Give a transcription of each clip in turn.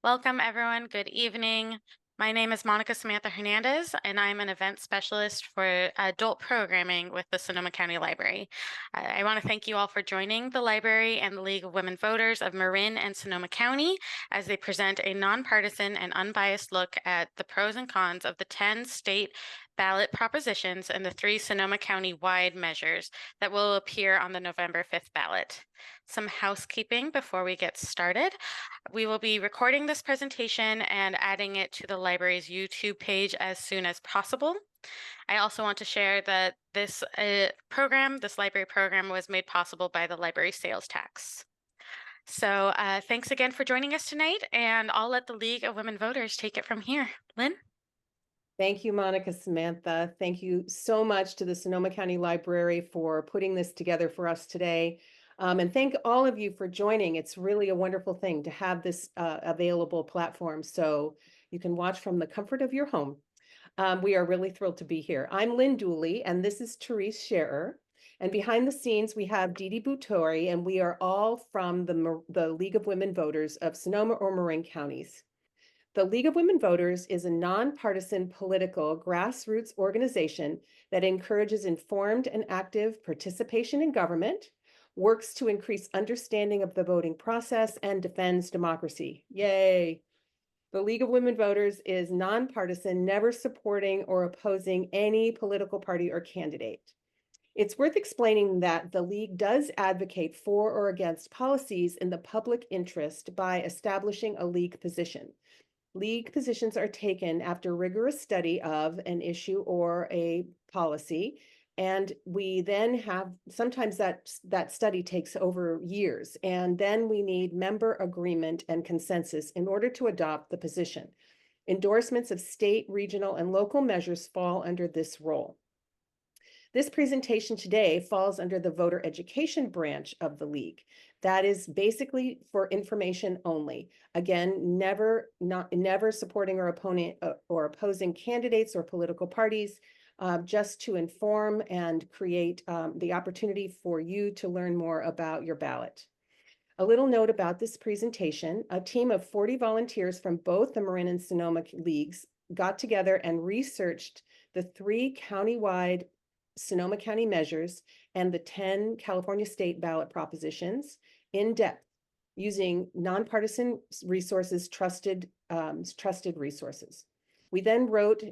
Welcome, everyone. Good evening. My name is Monica Samantha Hernandez, and I'm an event specialist for adult programming with the Sonoma County Library. I want to thank you all for joining the library and the League of Women Voters of Marin and Sonoma County as they present a nonpartisan and unbiased look at the pros and cons of the 10 state ballot propositions and the 3 Sonoma County-wide measures that will appear on the November 5th ballot. Some housekeeping before we get started. We will be recording this presentation and adding it to the library's YouTube page as soon as possible. I also want to share that this library program was made possible by the library sales tax. So thanks again for joining us tonight, and I'll let the League of Women Voters take it from here. Lynn? Thank you, Monica Samantha. Thank you so much to the Sonoma County Library for putting this together for us today. And thank all of you for joining. It's really a wonderful thing to have this available platform so you can watch from the comfort of your home. We are really thrilled to be here. I'm Lynn Dooley, and this is Therese Scherer. And behind the scenes, we have Didi Butori, and we are all from the League of Women Voters of Sonoma or Marin counties. The League of Women Voters is a nonpartisan political grassroots organization that encourages informed and active participation in government, works to increase understanding of the voting process, and defends democracy. Yay! The League of Women Voters is nonpartisan, never supporting or opposing any political party or candidate. It's worth explaining that the League does advocate for or against policies in the public interest by establishing a League position. League positions are taken after rigorous study of an issue or a policy, and we then have, sometimes that study takes over years, and then we need member agreement and consensus in order to adopt the position. Endorsements of state, regional, and local measures fall under this role. This presentation today falls under the voter education branch of the League. That is basically for information only. Again, never supporting or opposing candidates or political parties, just to inform and create the opportunity for you to learn more about your ballot. A little note about this presentation: a team of 40 volunteers from both the Marin and Sonoma leagues got together and researched the 3 countywide Sonoma County measures and the 10 California state ballot propositions in depth using nonpartisan resources, trusted resources. We then wrote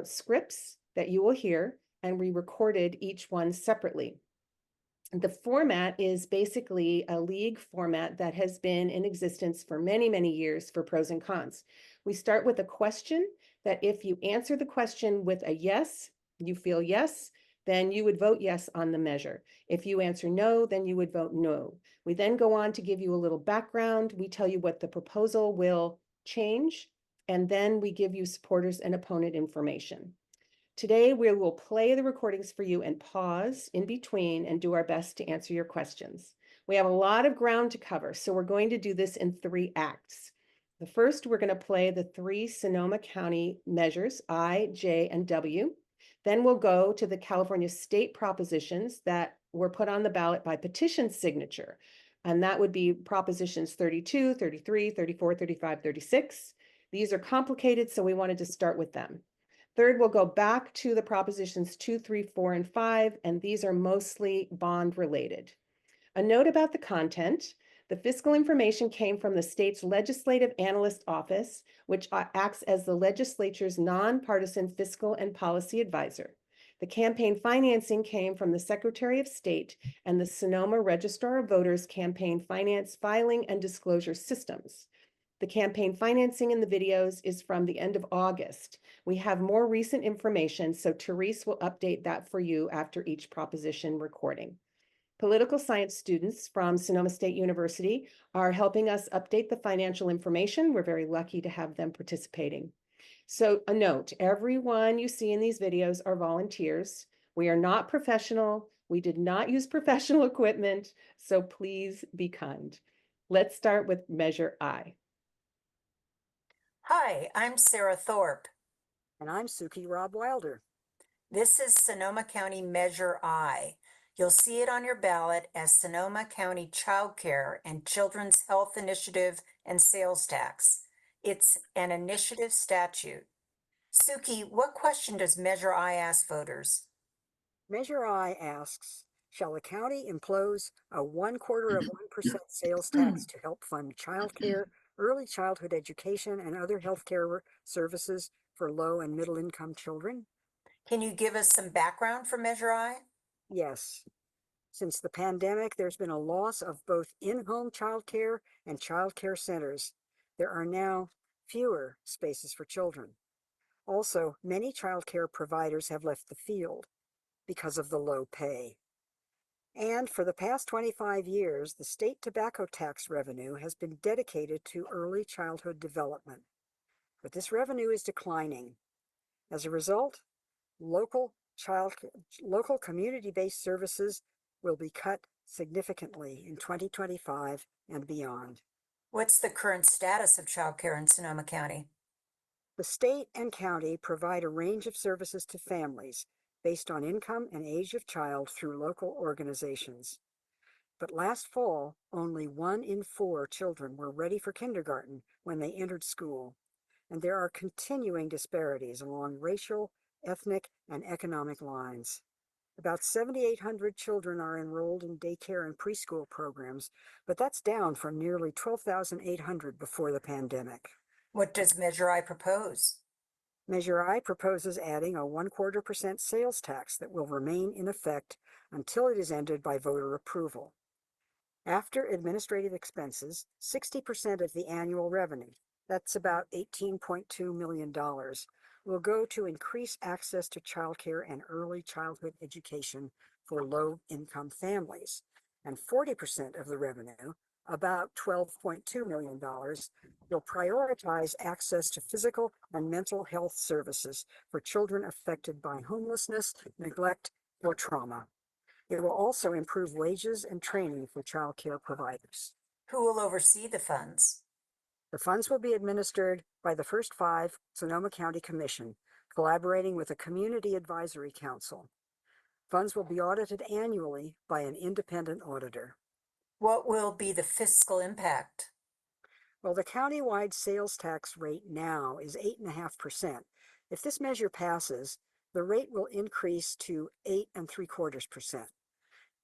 scripts that you will hear, and we recorded each one separately. The format is basically a League format that has been in existence for many, many years for pros and cons. We start with a question that if you answer the question with a yes, you feel yes, then you would vote yes on the measure. If you answer no, then you would vote no. We then go on to give you a little background. We tell you what the proposal will change, and then we give you supporters and opponent information. Today, we will play the recordings for you and pause in between and do our best to answer your questions. We have a lot of ground to cover, so we're going to do this in 3 acts. The first, we're going to play the 3 Sonoma County measures, I, J, and W. Then we'll go to the California state propositions that were put on the ballot by petition signature. And that would be propositions 32, 33, 34, 35, 36. These are complicated, so we wanted to start with them. Third, we'll go back to the propositions 2, 3, 4, and 5, and these are mostly bond related. A note about the content: the fiscal information came from the state's Legislative Analyst Office, which acts as the legislature's nonpartisan fiscal and policy advisor. The campaign financing came from the Secretary of State and the Sonoma Registrar of Voters Campaign Finance Filing and Disclosure Systems. The campaign financing in the videos is from the end of August. We have more recent information, so Therese will update that for you after each proposition recording. Political science students from Sonoma State University are helping us update the financial information. We're very lucky to have them participating. So a note: everyone you see in these videos are volunteers. We are not professional. We did not use professional equipment, so please be kind. Let's start with Measure I. Hi, I'm Sarah Thorpe. And I'm Suki Rob Wilder. This is Sonoma County Measure I. You'll see it on your ballot as Sonoma County Child Care and Children's Health Initiative and sales tax. It's an initiative statute. Suki, what question does Measure I ask voters? Measure I asks, shall the county impose a 0.25% sales tax to help fund childcare, early childhood education, and other healthcare services for low and middle income children? Can you give us some background for Measure I? Yes. Since the pandemic, there's been a loss of both in-home childcare and childcare centers. There are now fewer spaces for children. Also, many childcare providers have left the field because of the low pay. And for the past 25 years, the state tobacco tax revenue has been dedicated to early childhood development. But this revenue is declining. As a result, local community-based services will be cut significantly in 2025 and beyond. What's the current status of childcare in Sonoma County? The state and county provide a range of services to families based on income and age of child through local organizations. But last fall, only 1 in 4 children were ready for kindergarten when they entered school, and there are continuing disparities along racial, ethnic, and economic lines. About 7,800 children are enrolled in daycare and preschool programs, but that's down from nearly 12,800 before the pandemic. What does Measure I propose? Measure I proposes adding a 0.25% sales tax that will remain in effect until it is ended by voter approval. After administrative expenses, 60% of the annual revenue, that's about $18.2 million, will go to increase access to childcare and early childhood education for low-income families. And 40% of the revenue, about $12.2 million, will prioritize access to physical and mental health services for children affected by homelessness, neglect, or trauma. It will also improve wages and training for child care providers. Who will oversee the funds? The funds will be administered by the First 5 Sonoma County Commission, collaborating with a Community Advisory Council. Funds will be audited annually by an independent auditor. What will be the fiscal impact? Well, the countywide sales tax rate now is 8.5%. If this measure passes, the rate will increase to 8.75%.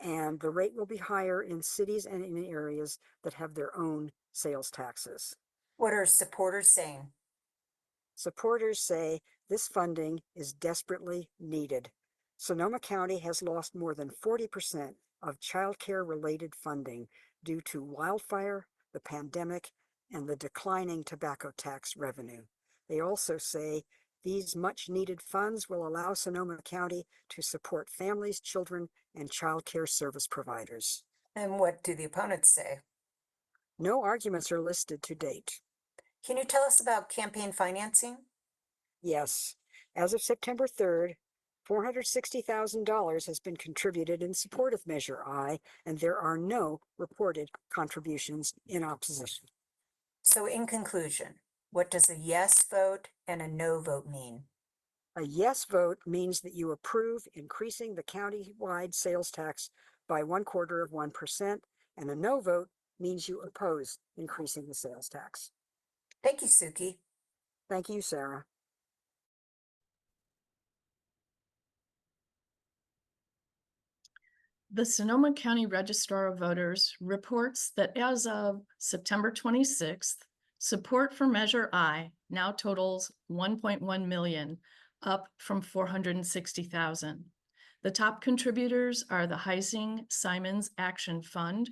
And the rate will be higher in cities and in areas that have their own sales taxes. What are supporters saying? Supporters say this funding is desperately needed. Sonoma County has lost more than 40% of childcare-related funding due to wildfire, the pandemic, and the declining tobacco tax revenue. They also say these much-needed funds will allow Sonoma County to support families, children, and child care service providers. And what do the opponents say? No arguments are listed to date. Can you tell us about campaign financing? Yes, as of September 3rd, $460,000 has been contributed in support of Measure I, and there are no reported contributions in opposition. So in conclusion, what does a yes vote and a no vote mean? A yes vote means that you approve increasing the county-wide sales tax by 0.25%, and a no vote means you oppose increasing the sales tax. Thank you, Suki. Thank you, Sarah. The Sonoma County Registrar of Voters reports that as of September 26th, support for Measure I now totals 1.1 million, up from 460,000. The top contributors are the Heising Simons Action Fund,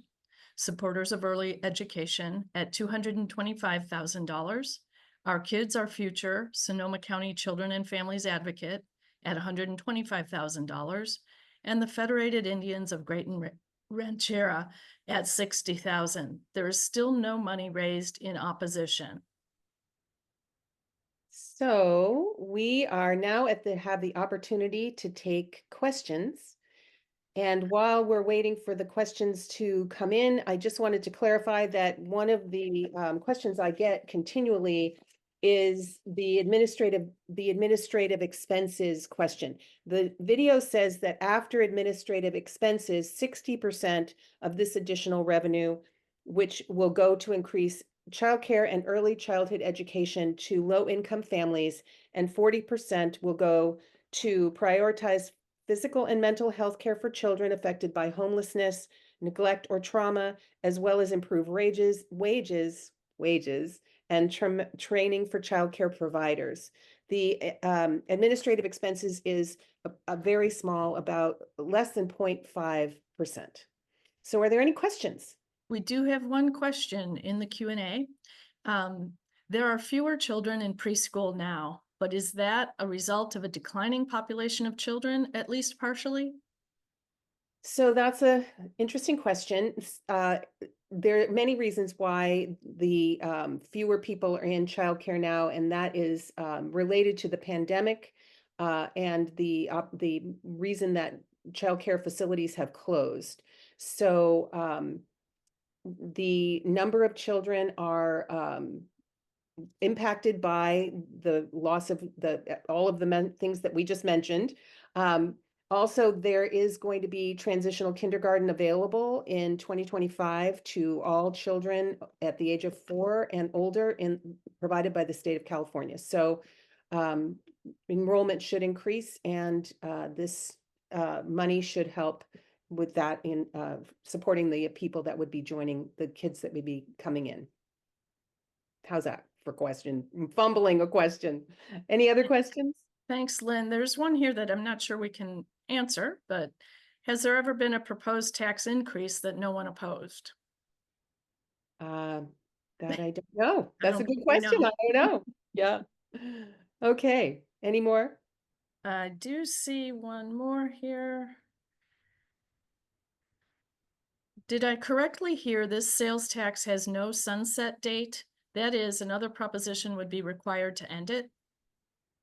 Supporters of Early Education at $225,000, Our Kids, Our Future, Sonoma County Children and Families Advocate at $125,000, and the Federated Indians of Great and Ranchera at $60,000. There is still no money raised in opposition. So we are now have the opportunity to take questions. And while we're waiting for the questions to come in, I just wanted to clarify that one of the questions I get continually is the administrative expenses question. The video says that after administrative expenses, 60% of this additional revenue, which will go to increase childcare and early childhood education to low-income families, and 40% will go to prioritize physical and mental health care for children affected by homelessness, neglect, or trauma, as well as improve wages, and training for childcare providers. The administrative expenses is a very small, about less than 0.5%. So are there any questions? We do have one question in the Q&A. There are fewer children in preschool now, but is that a result of a declining population of children, at least partially? So that's a interesting question. There are many reasons why the fewer people are in childcare now, and that is related to the pandemic and the reason that childcare facilities have closed. So the number of children are impacted by the loss of all of the things that we just mentioned. Also, there is going to be transitional kindergarten available in 2025 to all children at the age of 4 and older, provided by the state of California. So enrollment should increase, and this money should help with that in supporting the people that would be joining, the kids that would be coming in. How's that for question? I'm fumbling a question. Any other questions? Thanks, Lynn. There's one here that I'm not sure we can answer, but has there ever been a proposed tax increase that no one opposed? That I don't know. I That's don't a good think we question. know. I don't know. Yeah. Okay. Any more? I do see one more here. Did I correctly hear this sales tax has no sunset date? That is, another proposition would be required to end it?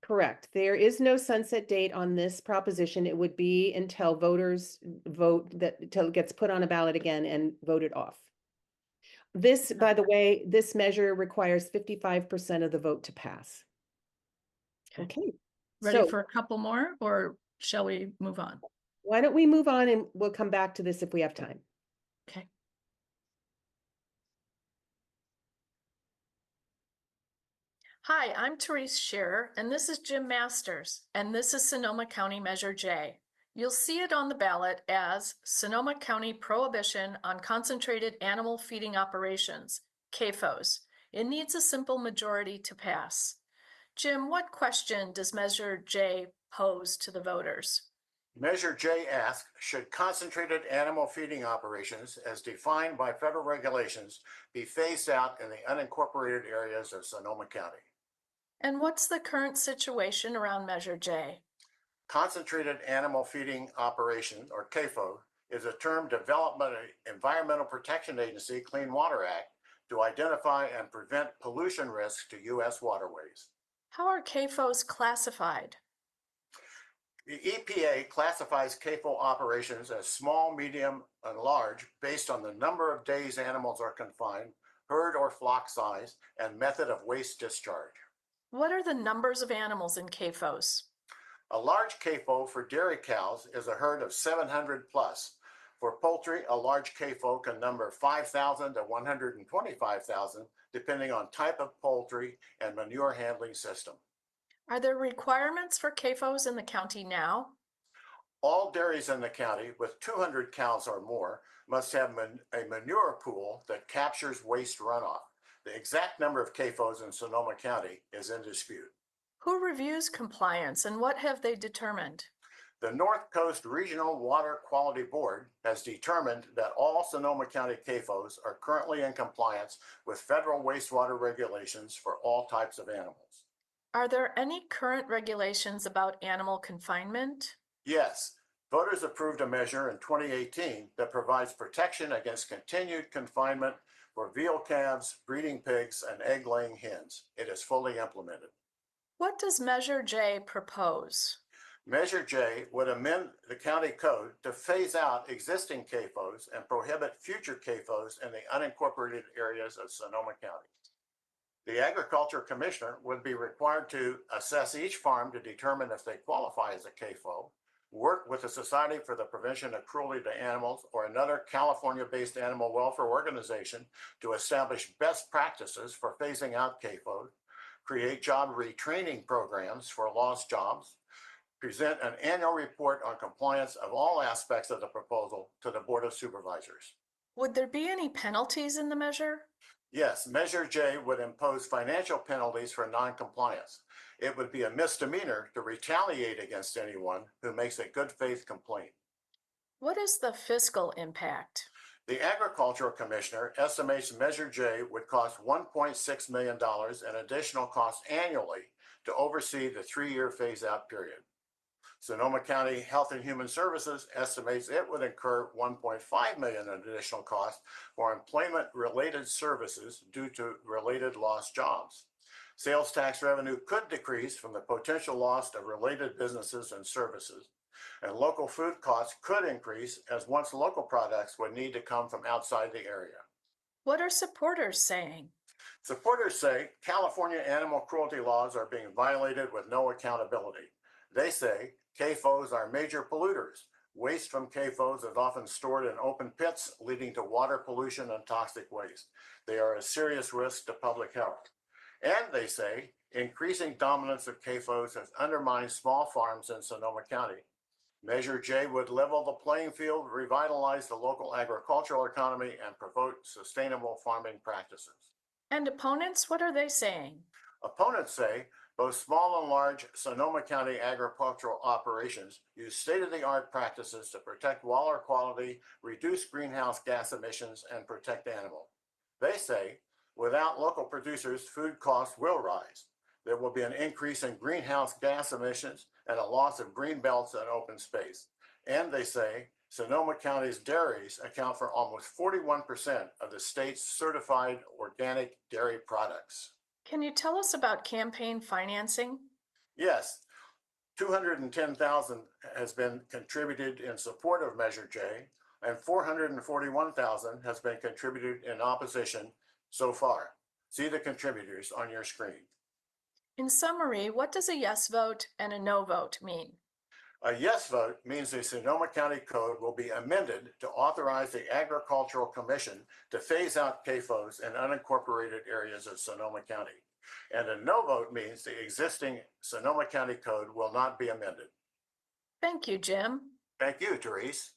Correct. There is no sunset date on this proposition. It would be until voters vote, until it gets put on a ballot again and voted off. This, by the way, this measure requires 55% of the vote to pass. Okay. Ready So for a couple more, or shall we move on? why don't we move on, and we'll come back to this if we have time. Okay. Hi, I'm Therese Shearer, and this is Jim Masters, and this is Sonoma County Measure J. You'll see it on the ballot as Sonoma County Prohibition on Concentrated Animal Feeding Operations, CAFOs. It needs a simple majority to pass. Jim, what question does Measure J pose to the voters? Measure J asks, should concentrated animal feeding operations as defined by federal regulations be phased out in the unincorporated areas of Sonoma County? And what's the current situation around Measure J? Concentrated Animal Feeding Operation, or CAFO, is a term developed by the Environmental Protection Agency Clean Water Act to identify and prevent pollution risks to U.S. waterways. How are CAFOs classified? The EPA classifies CAFO operations as small, medium, and large based on the number of days animals are confined, herd or flock size, and method of waste discharge. What are the numbers of animals in CAFOs? A large CAFO for dairy cows is a herd of 700 plus. For poultry, a large CAFO can number 5,000 to 125,000, depending on type of poultry and manure handling system. Are there requirements for CAFOs in the county now? All dairies in the county with 200 cows or more must have a manure pool that captures waste runoff. The exact number of CAFOs in Sonoma County is in dispute. Who reviews compliance and what have they determined? The North Coast Regional Water Quality Board has determined that all Sonoma County CAFOs are currently in compliance with federal wastewater regulations for all types of animals. Are there any current regulations about animal confinement? Yes, voters approved a measure in 2018 that provides protection against continued confinement for veal calves, breeding pigs, and egg-laying hens. It is fully implemented. What does Measure J propose? Measure J would amend the county code to phase out existing CAFOs and prohibit future CAFOs in the unincorporated areas of Sonoma County. The Agriculture Commissioner would be required to assess each farm to determine if they qualify as a CAFO, work with the Society for the Prevention of Cruelty to Animals or another California-based animal welfare organization to establish best practices for phasing out CAFO, create job retraining programs for lost jobs, present an annual report on compliance of all aspects of the proposal to the Board of Supervisors. Would there be any penalties in the measure? Yes, Measure J would impose financial penalties for noncompliance. It would be a misdemeanor to retaliate against anyone who makes a good faith complaint. What is the fiscal impact? The Agricultural Commissioner estimates Measure J would cost $1.6 million in additional costs annually to oversee the 3-year phase-out period. Sonoma County Health and Human Services estimates it would incur $1.5 million in additional costs for employment-related services due to related lost jobs. Sales tax revenue could decrease from the potential loss of related businesses and services, and local food costs could increase as once local products would need to come from outside the area. What are supporters saying? Supporters say California animal cruelty laws are being violated with no accountability. They say CAFOs are major polluters. Waste from CAFOs is often stored in open pits, leading to water pollution and toxic waste. They are a serious risk to public health. And they say increasing dominance of CAFOs has undermined small farms in Sonoma County. Measure J would level the playing field, revitalize the local agricultural economy, and promote sustainable farming practices. And opponents, what are they saying? Opponents say both small and large Sonoma County agricultural operations use state-of-the-art practices to protect water quality, reduce greenhouse gas emissions, and protect animals. They say without local producers, food costs will rise. There will be an increase in greenhouse gas emissions and a loss of green belts and open space. And they say Sonoma County's dairies account for almost 41% of the state's certified organic dairy products. Can you tell us about campaign financing? Yes, $210,000 has been contributed in support of Measure J, and $441,000 has been contributed in opposition so far. See the contributors on your screen. In summary, what does a yes vote and a no vote mean? A yes vote means the Sonoma County Code will be amended to authorize the Agricultural Commission to phase out CAFOs in unincorporated areas of Sonoma County. And a no vote means the existing Sonoma County Code will not be amended. Thank you, Jim. Thank you, Therese.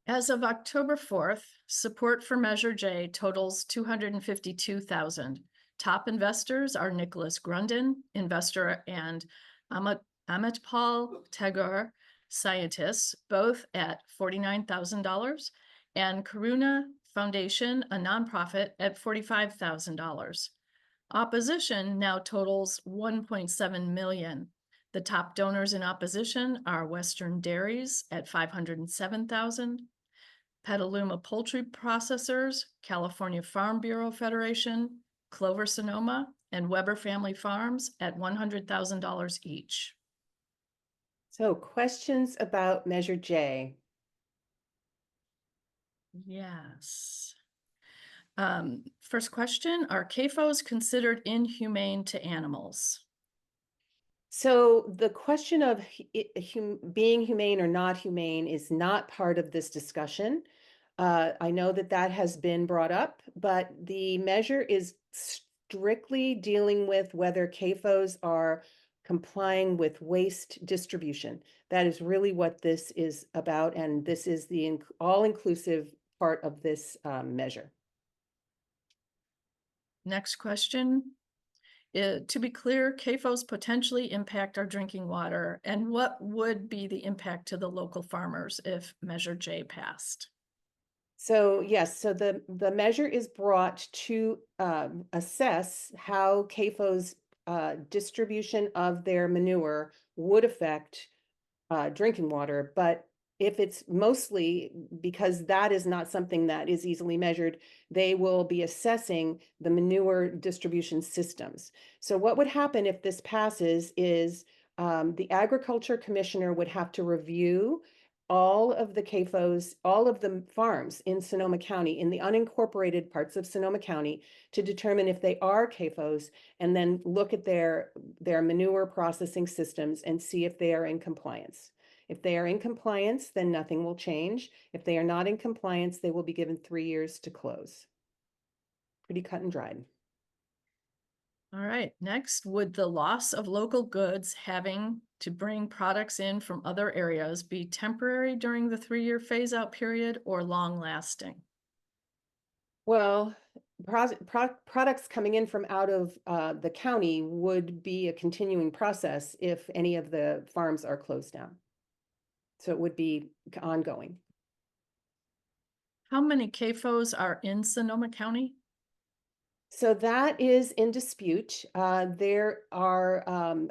As of October 4th, support for Measure J totals $252,000. Top investors are Nicholas Grundin, investor, and Amitpal Tagore, scientists, both at $49,000, and Karuna Foundation, a nonprofit, at $45,000. Opposition now totals $1.7 million. The top donors in opposition are Western Dairies at $507,000, Petaluma Poultry Processors, California Farm Bureau Federation, Clover Sonoma, and Weber Family Farms at $100,000 each. So questions about Measure J? Yes. First question, are CAFOs considered inhumane to animals? So the question of being humane or not humane is not part of this discussion. I know that that has been brought up, but the measure is strictly dealing with whether CAFOs are complying with waste distribution. That is really what this is about, and this is the all-inclusive part of this measure. Next question. To be clear, CAFOs potentially impact our drinking water, and what would be the impact to the local farmers if Measure J passed? So yes, so the measure is brought to assess how CAFO's distribution of their manure would affect drinking water, but if it's mostly because that is not something that is easily measured, they will be assessing the manure distribution systems. So what would happen if this passes is the Agriculture Commissioner would have to review all of the CAFOs, all of the farms in Sonoma County, in the unincorporated parts of Sonoma County, to determine if they are CAFOs, and then look at their manure processing systems and see if they are in compliance. If they are in compliance, then nothing will change. If they are not in compliance, they will be given 3 years to close. Pretty cut and dried. All right, next, would the loss of local goods having to bring products in from other areas be temporary during the 3-year phase-out period or long-lasting? Well, products coming in from out of the county would be a continuing process if any of the farms are closed down. So it would be ongoing. How many CAFOs are in Sonoma County? So that is in dispute. There are,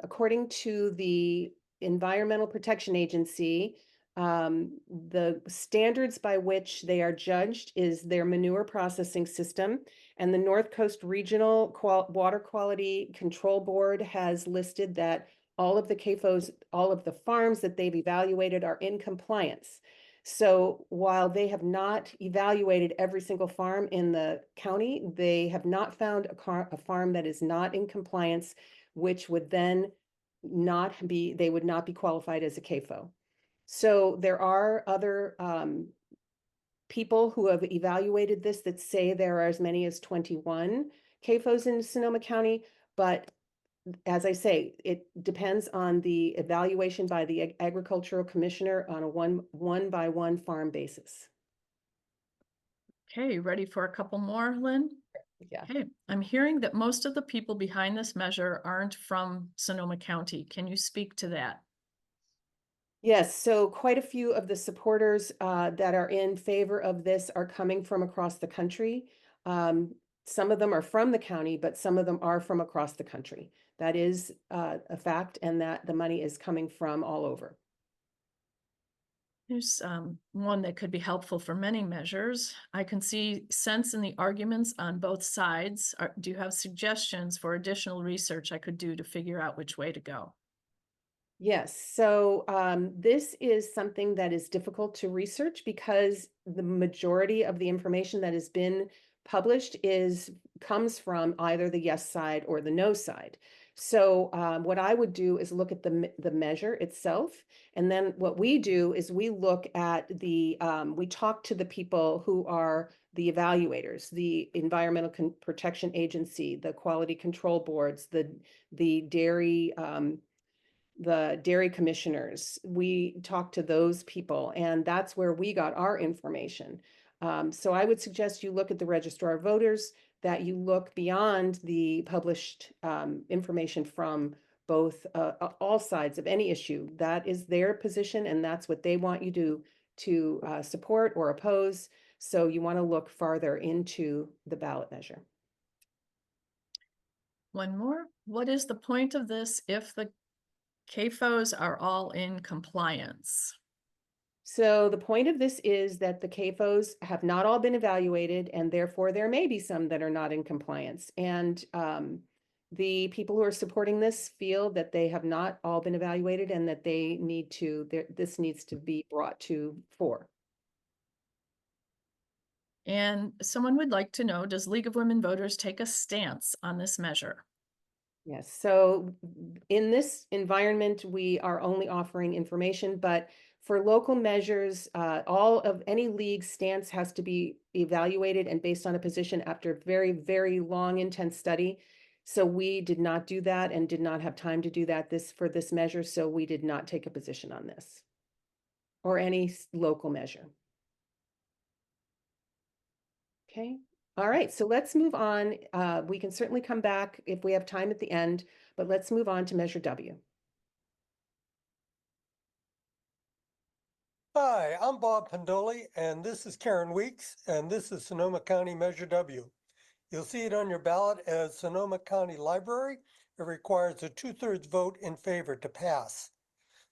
according to the Environmental Protection Agency, the standards by which they are judged is their manure processing system. And the North Coast Regional Water Quality Control Board has listed that all of the CAFOs, all of the farms that they've evaluated are in compliance. So while they have not evaluated every single farm in the county, they have not found a farm that is not in compliance, which would then they would not be qualified as a CAFO. So there are other people who have evaluated this that say there are as many as 21 CAFOs in Sonoma County, but as I say, it depends on the evaluation by the agricultural commissioner on a one by one farm basis. Okay, ready for a couple more, Lynn? Yeah. Okay, I'm hearing that most of the people behind this measure aren't from Sonoma County. Can you speak to that? Yes, so quite a few of the supporters that are in favor of this are coming from across the country. Some of them are from the county, but some of them are from across the country. That is a fact, and that the money is coming from all over. There's one that could be helpful for many measures. I can see sense in the arguments on both sides. Do you have suggestions for additional research I could do to figure out which way to go? Yes, so this is something that is difficult to research because the majority of the information that has been published comes from either the yes side or the no side. So what I would do is look at the measure itself, and then what we do is we look at we talk to the people who are the evaluators, the Environmental Protection Agency, the quality control boards, the dairy commissioners. We talk to those people, and that's where we got our information. So I would suggest you look at the registrar of voters, that you look beyond the published information from both all sides of any issue. That is their position, and that's what they want you to support or oppose. So you want to look farther into the ballot measure. One more. What is the point of this if the CAFOs are all in compliance? So the point of this is that the CAFOs have not all been evaluated, and therefore there may be some that are not in compliance. And the people who are supporting this feel that they have not all been evaluated and that this needs to be brought to fore. And someone would like to know, does League of Women Voters take a stance on this measure? Yes, so in this environment, we are only offering information, but for local measures, all of any league stance has to be evaluated and based on a position after very, very long, intense study. So we did not do that and did not have time to do that for this measure, so we did not take a position on this or any local measure. Okay. All right, so let's move on. We can certainly come back if we have time at the end, but let's move on to Measure W. Hi, I'm Bob Pandoli, and this is Karen Weeks, and this is Sonoma County Measure W. You'll see it on your ballot as Sonoma County Library. It requires a 2/3 vote in favor to pass.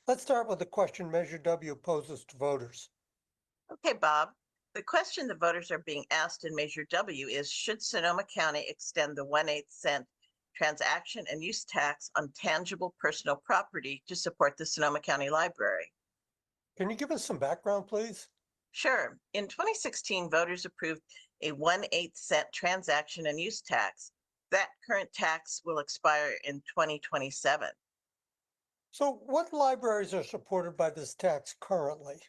Let's start with the question Measure W poses to voters. Okay, Bob. The question the voters are being asked in Measure W is, should Sonoma County extend the 1/8 cent transaction and use tax on tangible personal property to support the Sonoma County Library? Can you give us some background, please? Sure. In 2016, voters approved a 1/8 cent transaction and use tax. That current tax will expire in 2027. So what libraries are supported by this tax currently?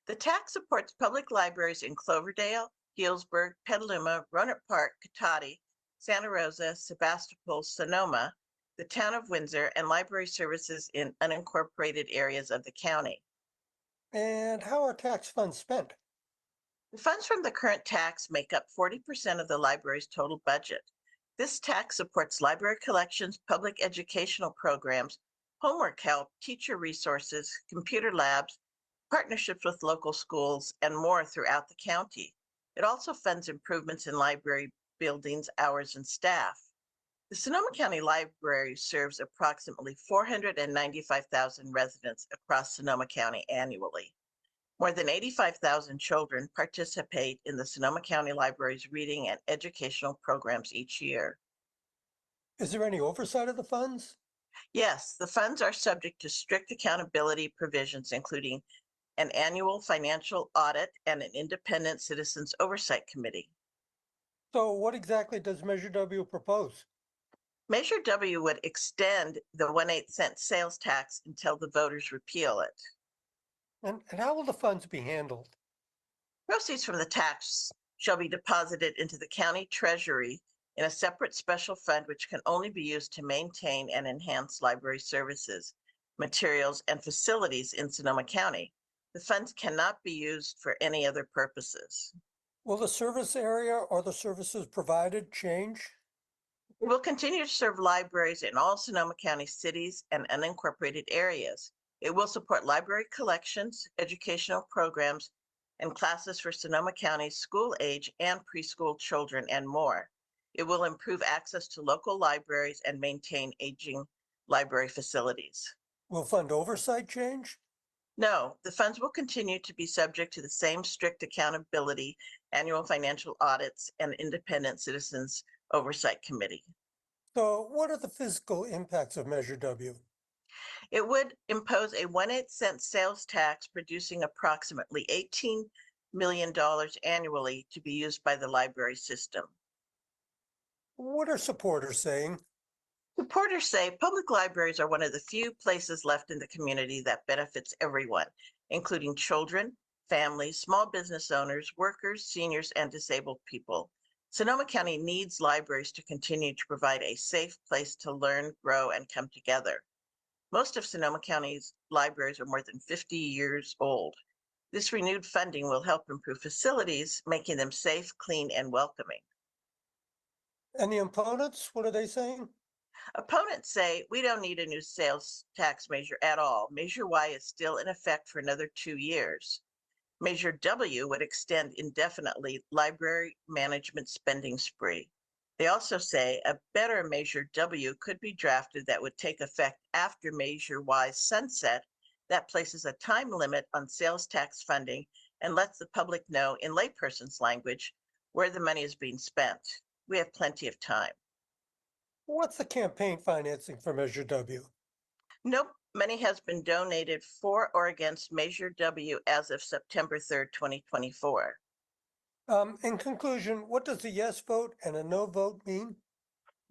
The tax supports public libraries in Cloverdale, Healdsburg, Petaluma, Roanoke Park, Cotati, Santa Rosa, Sebastopol, Sonoma, the town of Windsor, and library services in unincorporated areas of the county. And how are tax funds spent? The funds from the current tax make up 40% of the library's total budget. This tax supports library collections, public educational programs, homework help, teacher resources, computer labs, partnerships with local schools, and more throughout the county. It also funds improvements in library buildings, hours, and staff. The Sonoma County Library serves approximately 495,000 residents across Sonoma County annually. More than 85,000 children participate in the Sonoma County Library's reading and educational programs each year. Is there any oversight of the funds? Yes, the funds are subject to strict accountability provisions, including an annual financial audit and an independent citizens oversight committee. So what exactly does Measure W propose? Measure W would extend the 1/8 cent sales tax until the voters repeal it. And how will the funds be handled? Proceeds from the tax shall be deposited into the county treasury in a separate special fund, which can only be used to maintain and enhance library services, materials, and facilities in Sonoma County. The funds cannot be used for any other purposes. Will the service area or the services provided change? It will continue to serve libraries in all Sonoma County cities and unincorporated areas. It will support library collections, educational programs, and classes for Sonoma County's school age and preschool children and more. It will improve access to local libraries and maintain aging library facilities. Will fund oversight change? No, the funds will continue to be subject to the same strict accountability, annual financial audits, and independent citizens oversight committee. So what are the fiscal impacts of Measure W? It would impose a 1/8 cent sales tax, producing approximately $18 million annually to be used by the library system. What are supporters saying? Supporters say public libraries are one of the few places left in the community that benefits everyone, including children, families, small business owners, workers, seniors, and disabled people. Sonoma County needs libraries to continue to provide a safe place to learn, grow, and come together. Most of Sonoma County's libraries are more than 50 years old. This renewed funding will help improve facilities, making them safe, clean, and welcoming. And the opponents, what are they saying? Opponents say we don't need a new sales tax measure at all. Measure Y is still in effect for another 2 years. Measure W would extend indefinitely library management spending spree. They also say a better Measure W could be drafted that would take effect after Measure Y's sunset that places a time limit on sales tax funding and lets the public know in layperson's language where the money is being spent. We have plenty of time. What's the campaign financing for Measure W? No money has been donated for or against Measure W as of September 3rd, 2024. In conclusion, what does a yes vote and a no vote mean?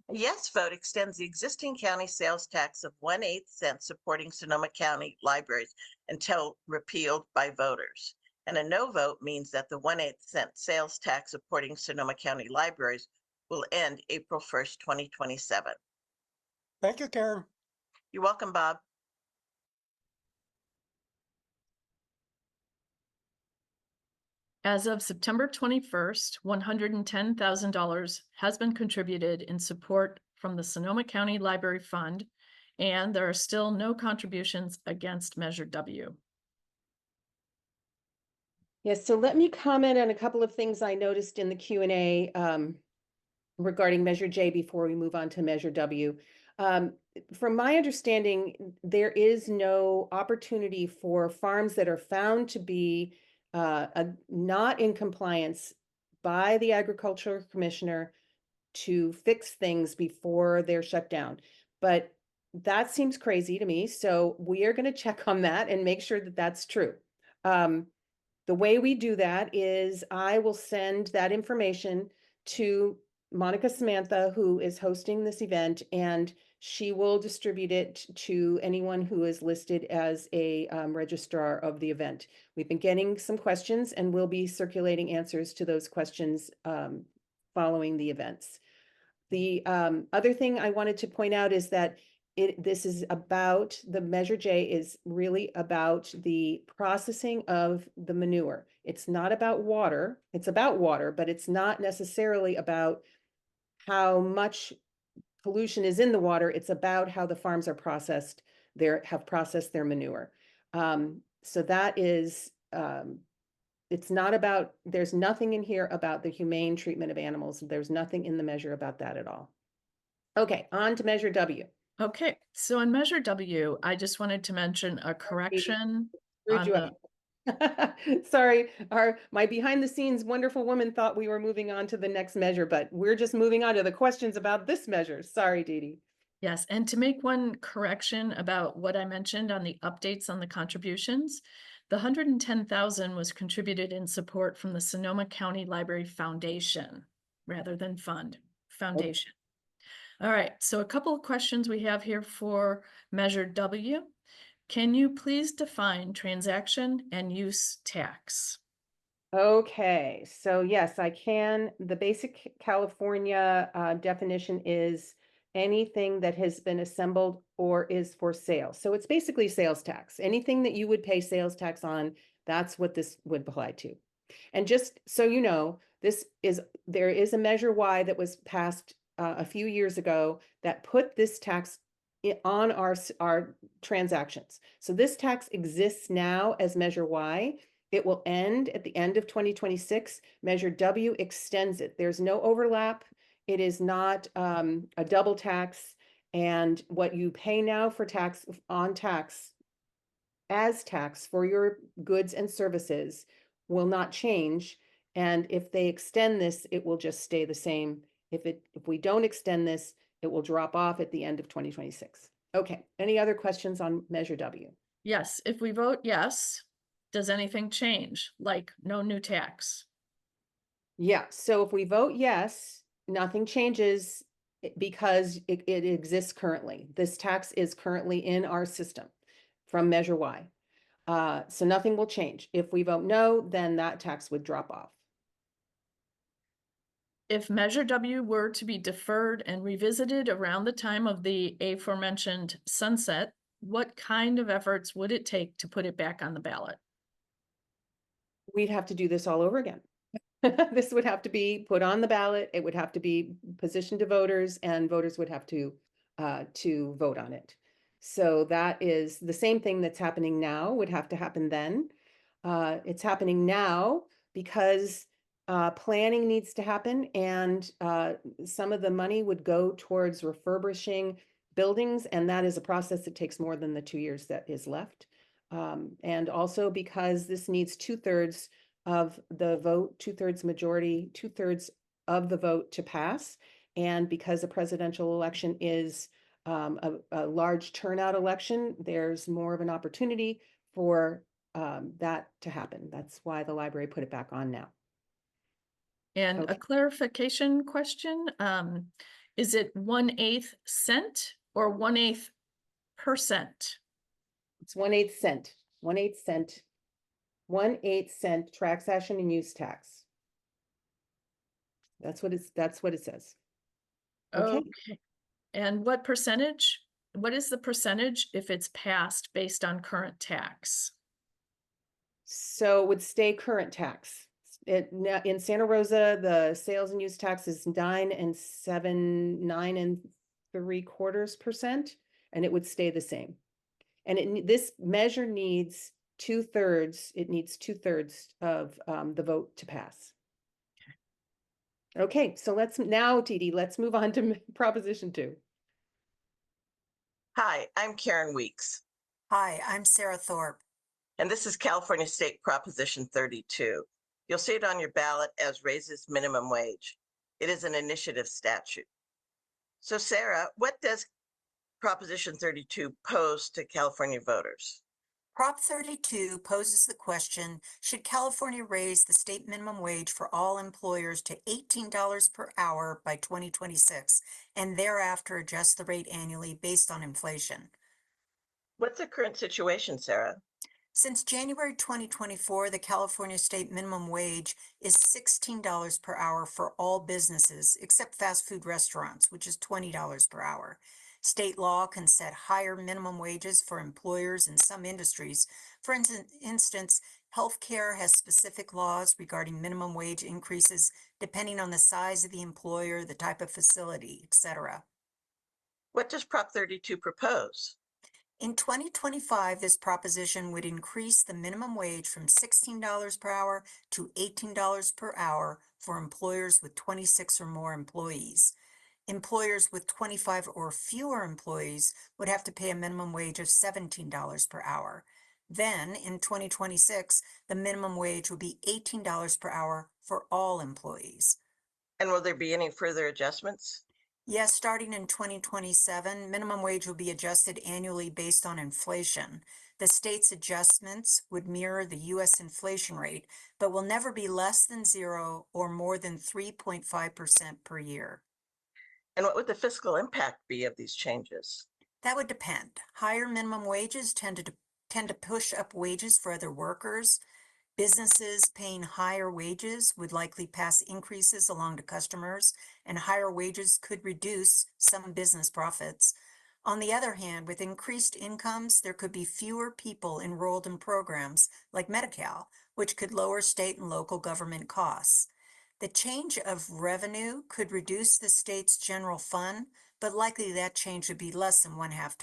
A yes vote extends the existing county sales tax of 1/8 cent supporting Sonoma County libraries until repealed by voters. And a no vote means that the 1/8 cent sales tax supporting Sonoma County libraries will end April 1st, 2027. Thank you, Karen. You're welcome, Bob. As of September 21st, $110,000 has been contributed in support from the Sonoma County Library Fund, and there are still no contributions against Measure W. Yes, so let me comment on a couple of things I noticed in the Q&A regarding Measure J before we move on to Measure W. From my understanding, there is no opportunity for farms that are found to be not in compliance by the Agricultural Commissioner to fix things before they're shut down. But that seems crazy to me. So we are going to check on that and make sure that that's true. The way we do that is I will send that information to Monica Samantha, who is hosting this event, and she will distribute it to anyone who is listed as a registrar of the event. We've been getting some questions and we'll be circulating answers to those questions following the events. The other thing I wanted to point out is that this is about, the Measure J is really about the processing of the manure. It's not about water. It's about water, but it's not necessarily about how much pollution is in the water. It's about how the farms are processed, have processed their manure. So that is, it's not about, there's nothing in here about the humane treatment of animals. There's nothing in the measure about that at all. Okay, on to Measure W. Okay, so in Measure W, I just wanted to mention a correction Screwed on you the, up. Sorry, my behind the scenes wonderful woman thought we were moving on to the next measure, but we're just moving on to the questions about this measure. Sorry, Dee Dee. yes, and to make one correction about what I mentioned on the updates on the contributions, the 110,000 was contributed in support from the Sonoma County Library Foundation rather than foundation. All right, so a couple of questions we have here for Measure W. Can you please define transaction and use tax? Okay, so yes, I can. The basic California definition is anything that has been assembled or is for sale. So it's basically sales tax. Anything that you would pay sales tax on, that's what this would apply to. And just so you know, there is a Measure Y that was passed a few years ago that put this tax on our transactions. So this tax exists now as Measure Y. It will end at the end of 2026. Measure W extends it. There's no overlap. It is not a double tax. And what you pay now for tax as tax for your goods and services will not change. And if they extend this, it will just stay the same. If we don't extend this, it will drop off at the end of 2026. Okay, any other questions on Measure W? Yes, if we vote yes, does anything change? Like no new tax? Yeah, so if we vote yes, nothing changes because it exists currently. This tax is currently in our system from Measure Y. So nothing will change. If we vote no, then that tax would drop off. If Measure W were to be deferred and revisited around the time of the aforementioned sunset, what kind of efforts would it take to put it back on the ballot? We'd have to do this all over again. This would have to be put on the ballot. It would have to be positioned to voters, and voters would have to vote on it. So that is the same thing that's happening now would have to happen then. It's happening now because planning needs to happen, and some of the money would go towards refurbishing buildings, and that is a process that takes more than the 2 years that is left. And also because this needs 2/3 of the vote, 2/3 majority, 2/3 of the vote to pass. And because a presidential election is a large turnout election, there's more of an opportunity for that to happen. That's why the library put it back on now. And a Okay. clarification question, is it 1/8 cent or 1/8%? It's 1/8 cent, 1/8 cent, 1/8 cent transaction and use tax. That's what it says. Okay. Okay. And what percentage? What is the percentage if it's passed based on current tax? So it would stay current tax. In Santa Rosa, the sales and use tax is 9 3/4%, and it would stay the same. And this measure needs 2/3. It needs 2/3 of the vote to pass. Okay, so let's move on to Proposition 2. Hi, I'm Karen Weeks, Hi, I'm Sarah Thorpe. and this is California State Proposition 32. You'll see it on your ballot as raises minimum wage. It is an initiative statute. So Sarah, what does Proposition 32 pose to California voters? Prop 32 poses the question, should California raise the state minimum wage for all employers to $18 per hour by 2026 and thereafter adjust the rate annually based on inflation? What's the current situation, Sarah? Since January 2024, the California state minimum wage is $16 per hour for all businesses except fast food restaurants, which is $20 per hour. State law can set higher minimum wages for employers in some industries. For instance, healthcare has specific laws regarding minimum wage increases depending on the size of the employer, the type of facility, etc. What does Prop 32 propose? In 2025, this proposition would increase the minimum wage from $16 per hour to $18 per hour for employers with 26 or more employees. Employers with 25 or fewer employees would have to pay a minimum wage of $17 per hour. Then, in 2026, the minimum wage would be $18 per hour for all employees. And will there be any further adjustments? Yes, starting in 2027, minimum wage will be adjusted annually based on inflation. The state's adjustments would mirror the U.S. inflation rate, but will never be less than 0 or more than 3.5% per year. And what would the fiscal impact be of these changes? That would depend. Higher minimum wages tend to push up wages for other workers. Businesses paying higher wages would likely pass increases along to customers, and higher wages could reduce some business profits. On the other hand, with increased incomes, there could be fewer people enrolled in programs like Medi-Cal, which could lower state and local government costs. The change of revenue could reduce the state's general fund, but likely that change would be less than 0.5%,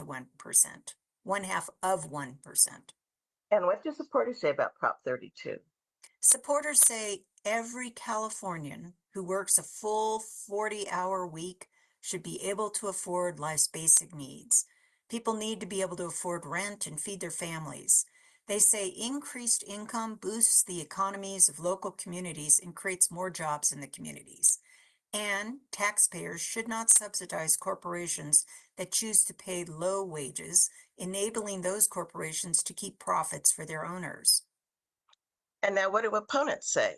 0.5%. And what do supporters say about Prop 32? Supporters say every Californian who works a full 40-hour week should be able to afford life's basic needs. People need to be able to afford rent and feed their families. They say increased income boosts the economies of local communities and creates more jobs in the communities. And taxpayers should not subsidize corporations that choose to pay low wages, enabling those corporations to keep profits for their owners. And now what do opponents say?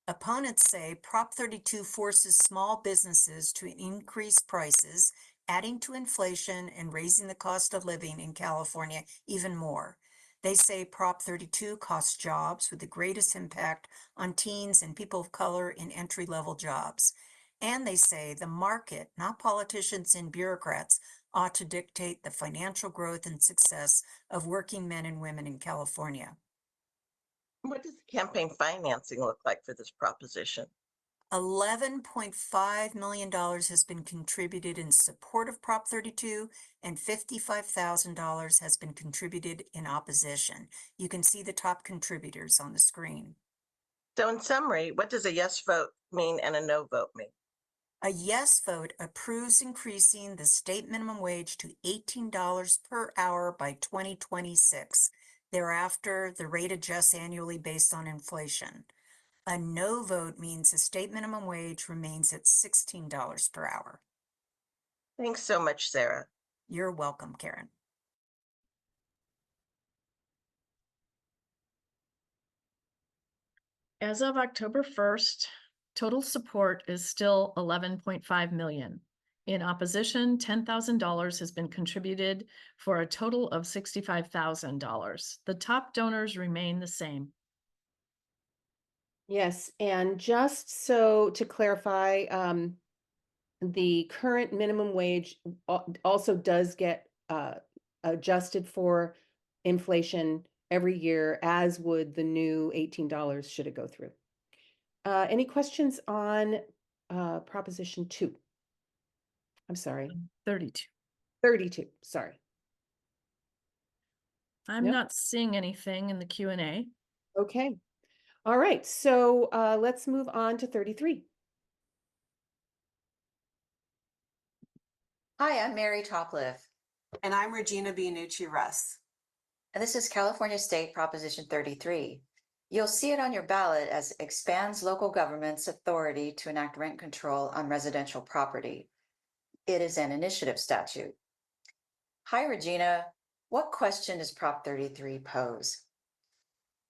Opponents say Prop 32 forces small businesses to increase prices, adding to inflation and raising the cost of living in California even more. They say Prop 32 costs jobs with the greatest impact on teens and people of color in entry-level jobs. And they say the market, not politicians and bureaucrats, ought to dictate the financial growth and success of working men and women in California. What does the campaign financing look like for this proposition? $11.5 million has been contributed in support of Prop 32, and $55,000 has been contributed in opposition. You can see the top contributors on the screen. So in summary, what does a yes vote mean and a no vote mean? A yes vote approves increasing the state minimum wage to $18 per hour by 2026. Thereafter, the rate adjusts annually based on inflation. A no vote means the state minimum wage remains at $16 per hour. Thanks so much, Sarah. You're welcome, Karen. As of October 1st, total support is still 11.5 million. In opposition, $10,000 has been contributed for a total of $65,000. The top donors remain the same. Yes, and just so to clarify, the current minimum wage also does get adjusted for inflation every year, as would the new $18 should it go through. Any questions on Proposition 2? I'm sorry. 32. 32, sorry. I'm Yep. not seeing anything in the Q&A. Okay. All right, so let's move on to 33. Hi, I'm Mary Topliff, And I'm Regina Bianucci-Russ. and this is California State Proposition 33. You'll see it on your ballot as expands local government's authority to enact rent control on residential property. It is an initiative statute. Hi, Regina. What question does Prop 33 pose?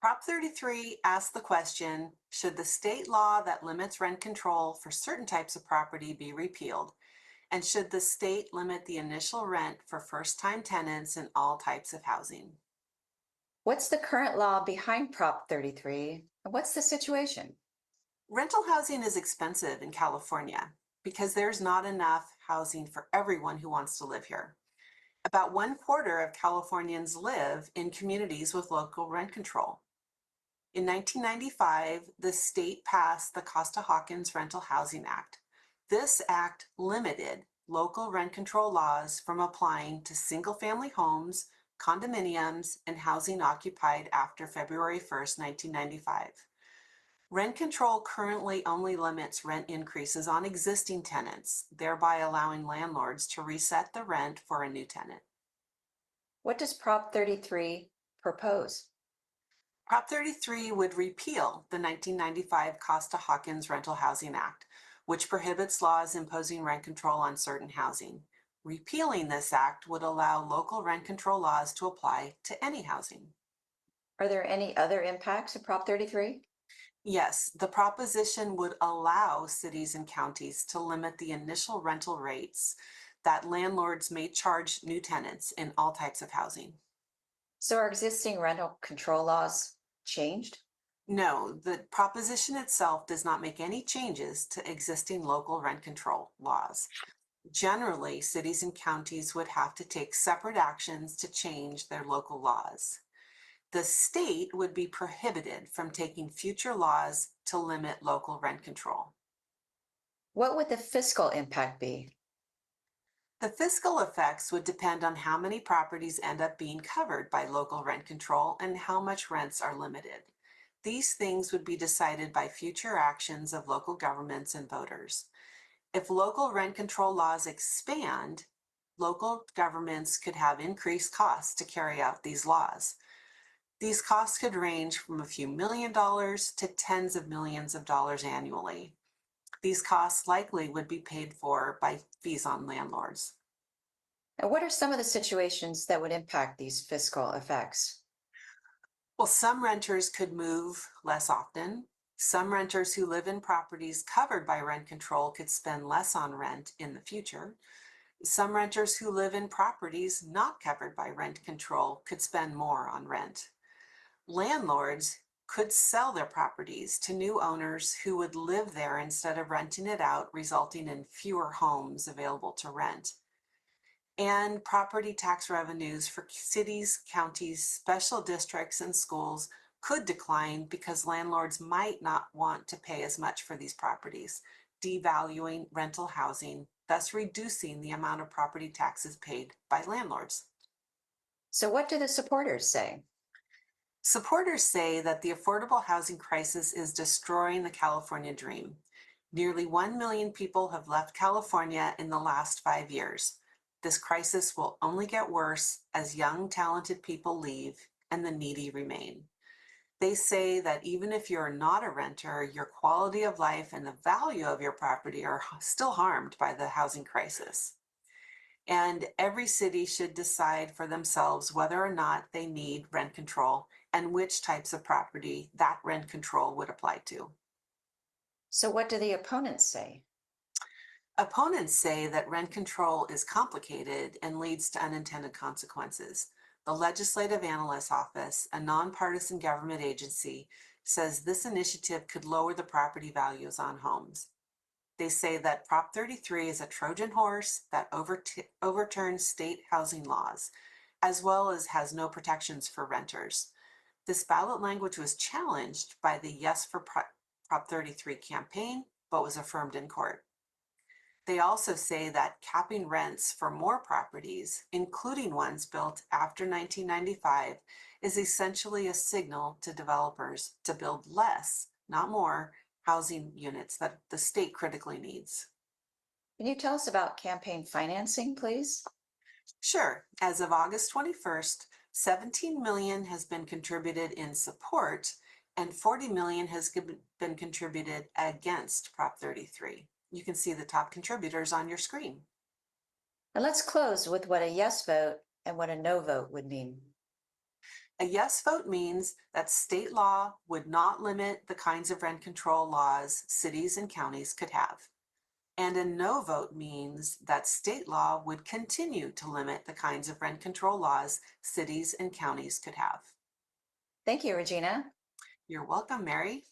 Prop 33 asks the question, should the state law that limits rent control for certain types of property be repealed? And should the state limit the initial rent for first-time tenants in all types of housing? What's the current law behind Prop 33? And what's the situation? Rental housing is expensive in California because there's not enough housing for everyone who wants to live here. About 1/4 of Californians live in communities with local rent control. In 1995, the state passed the Costa-Hawkins Rental Housing Act. This act limited local rent control laws from applying to single-family homes, condominiums, and housing occupied after February 1st, 1995. Rent control currently only limits rent increases on existing tenants, thereby allowing landlords to reset the rent for a new tenant. What does Prop 33 propose? Prop 33 would repeal the 1995 Costa-Hawkins Rental Housing Act, which prohibits laws imposing rent control on certain housing. Repealing this act would allow local rent control laws to apply to any housing. Are there any other impacts of Prop 33? Yes, the proposition would allow cities and counties to limit the initial rental rates that landlords may charge new tenants in all types of housing. So are existing rental control laws changed? No, the proposition itself does not make any changes to existing local rent control laws. Generally, cities and counties would have to take separate actions to change their local laws. The state would be prohibited from taking future laws to limit local rent control. What would the fiscal impact be? The fiscal effects would depend on how many properties end up being covered by local rent control and how much rents are limited. These things would be decided by future actions of local governments and voters. If local rent control laws expand, local governments could have increased costs to carry out these laws. These costs could range from a few $1 million to tens of millions of dollars annually. These costs likely would be paid for by fees on landlords. And what are some of the situations that would impact these fiscal effects? Well, some renters could move less often. Some renters who live in properties covered by rent control could spend less on rent in the future. Some renters who live in properties not covered by rent control could spend more on rent. Landlords could sell their properties to new owners who would live there instead of renting it out, resulting in fewer homes available to rent. And property tax revenues for cities, counties, special districts, and schools could decline because landlords might not want to pay as much for these properties, devaluing rental housing, thus reducing the amount of property taxes paid by landlords. So what do the supporters say? Supporters say that the affordable housing crisis is destroying the California dream. Nearly 1 million people have left California in the last 5 years. This crisis will only get worse as young, talented people leave and the needy remain. They say that even if you're not a renter, your quality of life and the value of your property are still harmed by the housing crisis. And every city should decide for themselves whether or not they need rent control and which types of property that rent control would apply to. So what do the opponents say? Opponents say that rent control is complicated and leads to unintended consequences. The Legislative Analyst's Office, a nonpartisan government agency, says this initiative could lower the property values on homes. They say that Prop 33 is a Trojan horse that overturns state housing laws, as well as has no protections for renters. This ballot language was challenged by the Yes for Prop 33 campaign, but was affirmed in court. They also say that capping rents for more properties, including ones built after 1995, is essentially a signal to developers to build less, not more, housing units that the state critically needs. Can you tell us about campaign financing, please? Sure. As of August 21st, 17 million has been contributed in support and 40 million has been contributed against Prop 33. You can see the top contributors on your screen. And let's close with what a yes vote and what a no vote would mean. A yes vote means that state law would not limit the kinds of rent control laws cities and counties could have. And a no vote means that state law would continue to limit the kinds of rent control laws cities and counties could have. Thank you, Regina. You're welcome, Mary.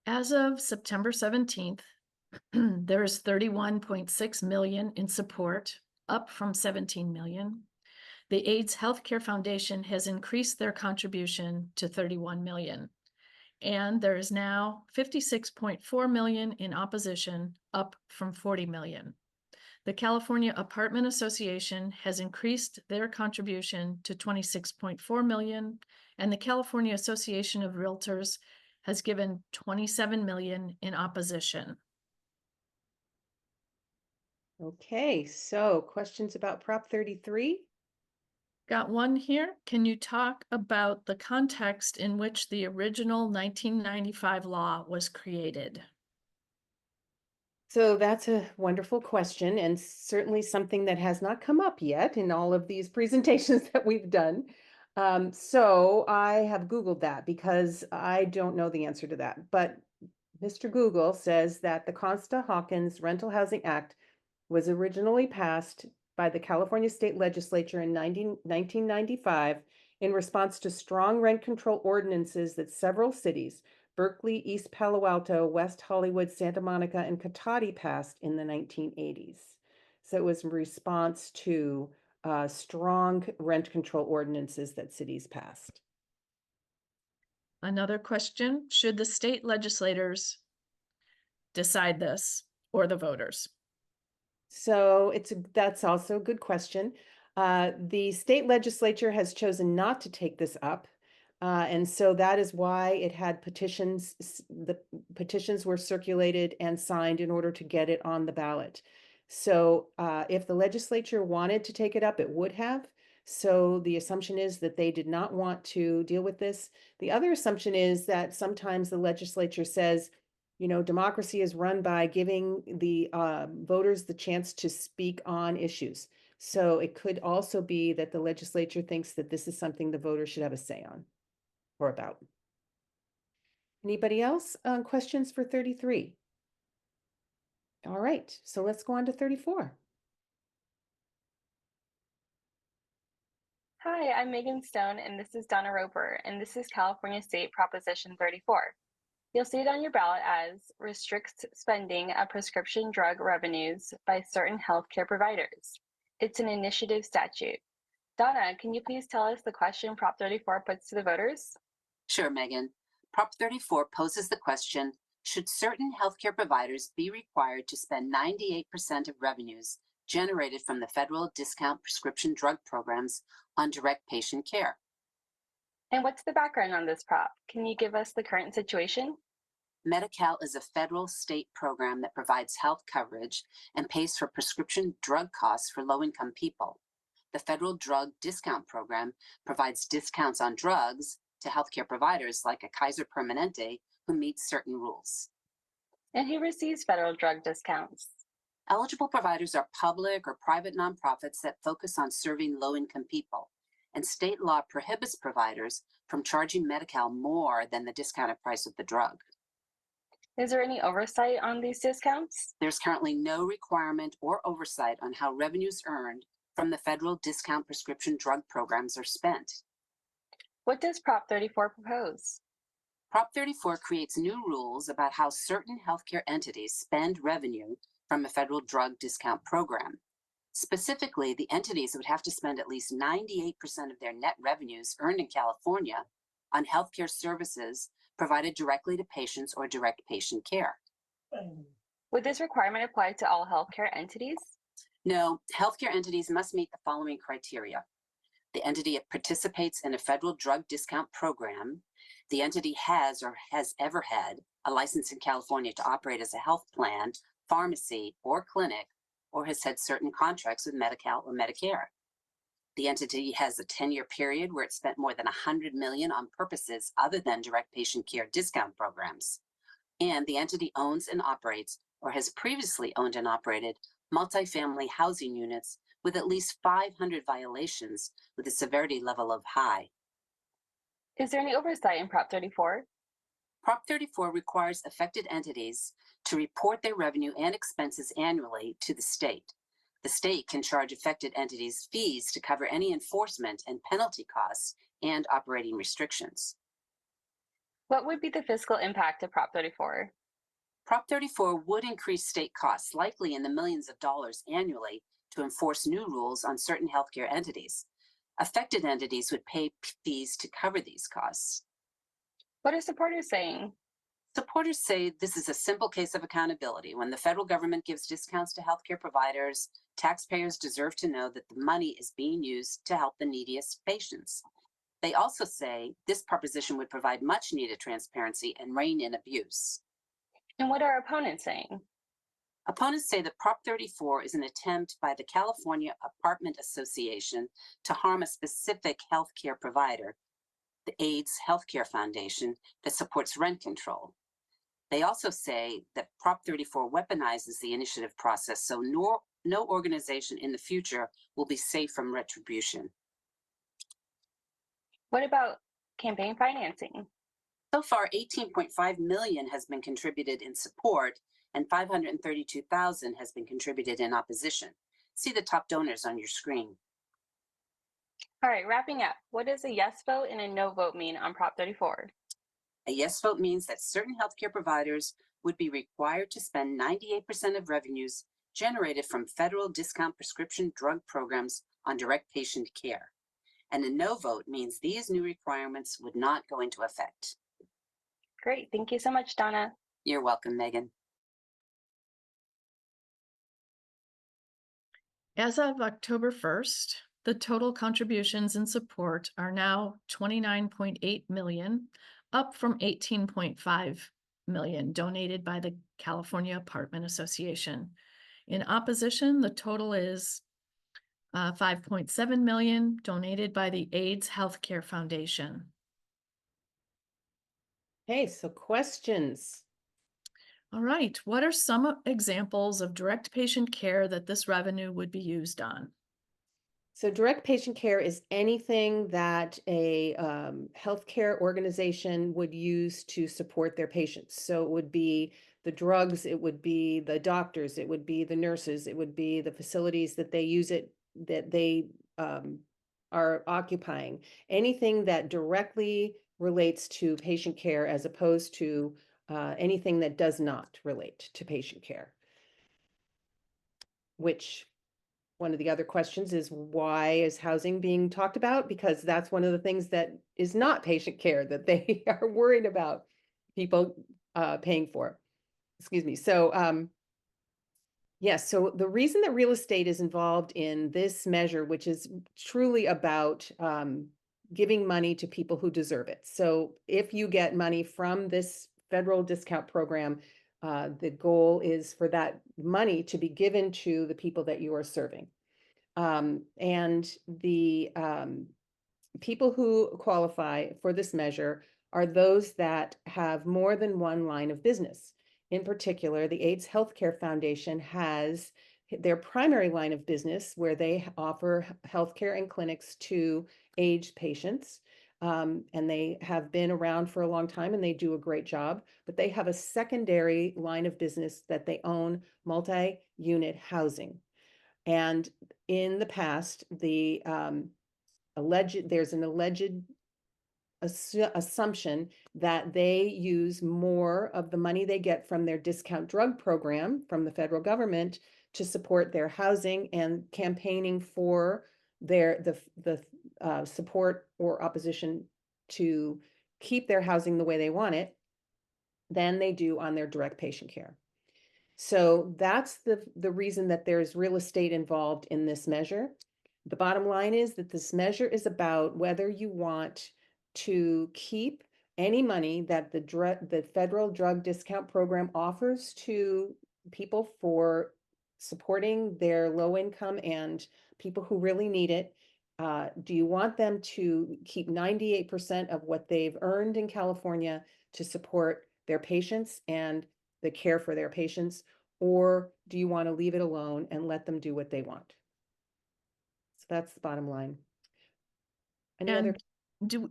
As of September 17th, there is 31.6 million in support, up from 17 million. The AIDS Healthcare Foundation has increased their contribution to 31 million. And there is now 56.4 million in opposition, up from 40 million. The California Apartment Association has increased their contribution to 26.4 million, and the California Association of Realtors has given 27 million in opposition. Okay, so questions about Prop 33? Got one here. Can you talk about the context in which the original 1995 law was created? So that's a wonderful question, and certainly something that has not come up yet in all of these presentations that we've done. So I have Googled that because I don't know the answer to that. But Mr. Google says that the Costa-Hawkins Rental Housing Act was originally passed by the California State Legislature in 1995 in response to strong rent control ordinances that several cities, Berkeley, East Palo Alto, West Hollywood, Santa Monica, and Cotati, passed in the 1980s. So it was in response to strong rent control ordinances that cities passed. Another question, should the state legislators decide this or the voters? So that's also a good question. The state legislature has chosen not to take this up. And so that is why it had petitions. The petitions were circulated and signed in order to get it on the ballot. So if the legislature wanted to take it up, it would have. So the assumption is that they did not want to deal with this. The other assumption is that sometimes the legislature says, you know, democracy is run by giving the voters the chance to speak on issues. So it could also be that the legislature thinks that this is something the voters should have a say on or about. Anybody else? Questions for 33? All right, so let's go on to 34. Hi, I'm Megan Stone, and this is Donna Roper, and this is California State Proposition 34. You'll see it on your ballot as restricts spending of prescription drug revenues by certain healthcare providers. It's an initiative statute. Donna, can you please tell us the question Prop 34 puts to the voters? Sure, Megan. Prop 34 poses the question, should certain healthcare providers be required to spend 98% of revenues generated from the federal discount prescription drug programs on direct patient care? And what's the background on this prop? Can you give us the current situation? Medi-Cal is a federal state program that provides health coverage and pays for prescription drug costs for low-income people. The federal drug discount program provides discounts on drugs to healthcare providers like a Kaiser Permanente who meets certain rules. And who receives federal drug discounts? Eligible providers are public or private nonprofits that focus on serving low-income people, and state law prohibits providers from charging Medi-Cal more than the discounted price of the drug. Is there any oversight on these discounts? There's currently no requirement or oversight on how revenues earned from the federal discount prescription drug programs are spent. What does Prop 34 propose? Prop 34 creates new rules about how certain healthcare entities spend revenue from a federal drug discount program. Specifically, the entities would have to spend at least 98% of their net revenues earned in California on healthcare services provided directly to patients or direct patient care. Would this requirement apply to all healthcare entities? No, healthcare entities must meet the following criteria. The entity participates in a federal drug discount program. The entity has or has ever had a license in California to operate as a health plan, pharmacy, or clinic, or has had certain contracts with Medi-Cal or Medicare. The entity has a 10-year period where it spent more than $100 million on purposes other than direct patient care discount programs. And the entity owns and operates or has previously owned and operated multifamily housing units with at least 500 violations with a severity level of high. Is there any oversight in Prop 34? Prop 34 requires affected entities to report their revenue and expenses annually to the state. The state can charge affected entities fees to cover any enforcement and penalty costs and operating restrictions. What would be the fiscal impact of Prop 34? Prop 34 would increase state costs, likely in the millions of dollars annually, to enforce new rules on certain healthcare entities. Affected entities would pay fees to cover these costs. What are supporters saying? Supporters say this is a simple case of accountability. When the federal government gives discounts to healthcare providers, taxpayers deserve to know that the money is being used to help the neediest patients. They also say this proposition would provide much needed transparency and rein in abuse. And what are opponents saying? Opponents say that Prop 34 is an attempt by the California Apartment Association to harm a specific healthcare provider, the AIDS Healthcare Foundation, that supports rent control. They also say that Prop 34 weaponizes the initiative process, so no organization in the future will be safe from retribution. What about campaign financing? So far, $18.5 million has been contributed in support and $532,000 has been contributed in opposition. See the top donors on your screen. All right, wrapping up. What does a yes vote and a no vote mean on Prop 34? A yes vote means that certain healthcare providers would be required to spend 98% of revenues generated from federal discount prescription drug programs on direct patient care. And a no vote means these new requirements would not go into effect. Great. Thank you so much, Donna. You're welcome, Megan. As of October 1st, the total contributions in support are now 29.8 million, up from 18.5 million donated by the California Apartment Association. In opposition, the total is 5.7 million donated by the AIDS Healthcare Foundation. Okay, so questions. All right, what are some examples of direct patient care that this revenue would be used on? So direct patient care is anything that a healthcare organization would use to support their patients. So it would be the drugs, it would be the doctors, it would be the nurses, it would be the facilities that they use it, that they are occupying. Anything that directly relates to patient care as opposed to anything that does not relate to patient care. Which one of the other questions is, why is housing being talked about? Because that's one of the things that is not patient care that they are worried about people paying for. Excuse me. So yes, so the reason that real estate is involved in this measure, which is truly about giving money to people who deserve it. So if you get money from this federal discount program, the goal is for that money to be given to the people that you are serving. And the people who qualify for this measure are those that have more than one line of business. In particular, the AIDS Healthcare Foundation has their primary line of business where they offer healthcare and clinics to aged patients. And they have been around for a long time and they do a great job, but they have a secondary line of business that they own multi-unit housing. And in the past, there's an alleged assumption that they use more of the money they get from their discount drug program from the federal government to support their housing and campaigning for the support or opposition to keep their housing the way they want it than they do on their direct patient care. So that's the reason that there's real estate involved in this measure. The bottom line is that this measure is about whether you want to keep any money that the federal drug discount program offers to people for supporting their low income and people who really need it. Do you want them to keep 98% of what they've earned in California to support their patients and the care for their patients? or do you want to leave it alone and let them do what they want? So that's the bottom line. Any other? Do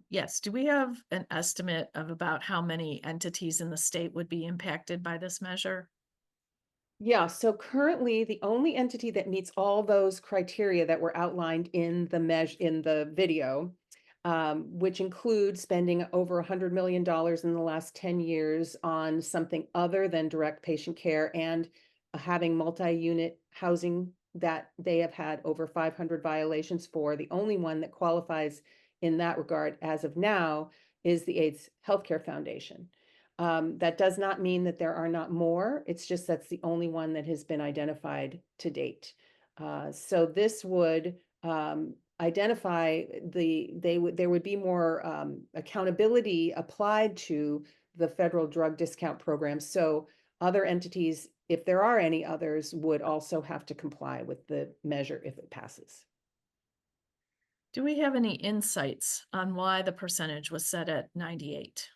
we have an estimate of about how many entities in the state would be impacted by this measure? Yeah, so currently the only entity that meets all those criteria that were outlined in the video, which includes spending over $100 million in the last 10 years on something other than direct patient care and having multi-unit housing that they have had over 500 violations for. The only one that qualifies in that regard as of now is the AIDS Healthcare Foundation. That does not mean that there are not more. It's just that's the only one that has been identified to date. So this would identify there would be more accountability applied to the federal drug discount program. So other entities, if there are any others, would also have to comply with the measure if it passes. Do we have any insights on why the percentage was set at 98?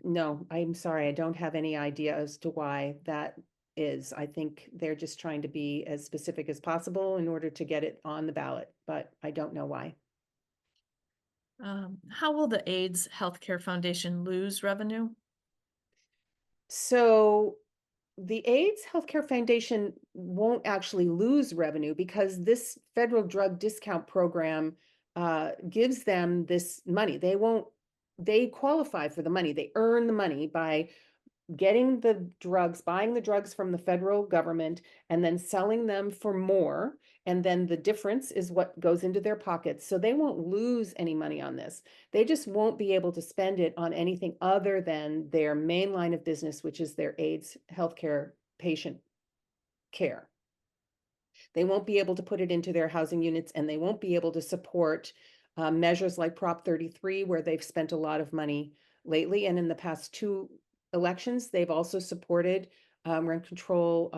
No, I'm sorry. I don't have any idea as to why that is. I think they're just trying to be as specific as possible in order to get it on the ballot, but I don't know why. How will the AIDS Healthcare Foundation lose revenue? So the AIDS Healthcare Foundation won't actually lose revenue because this federal drug discount program gives them this money. They qualify for the money. They earn the money by getting the drugs, buying the drugs from the federal government and then selling them for more. And then the difference is what goes into their pockets. So they won't lose any money on this. They just won't be able to spend it on anything other than their main line of business, which is their AIDS healthcare patient care. They won't be able to put it into their housing units, and they won't be able to support measures like Prop 33, where they've spent a lot of money lately. And in the past 2 elections, they've also supported rent control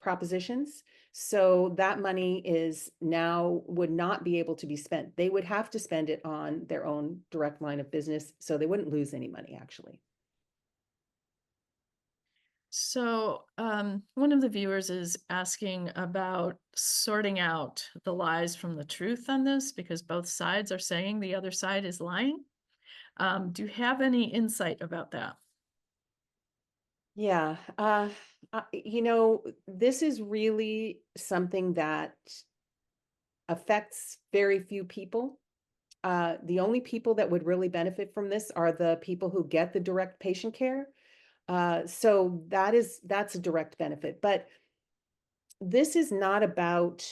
propositions. So that money would not be able to be spent. They would have to spend it on their own direct line of business, so they wouldn't lose any money, actually. So one of the viewers is asking about sorting out the lies from the truth on this because both sides are saying the other side is lying. Do you have any insight about that? Yeah, this is really something that affects very few people. The only people that would really benefit from this are the people who get the direct patient care. So that's a direct benefit. But this is not about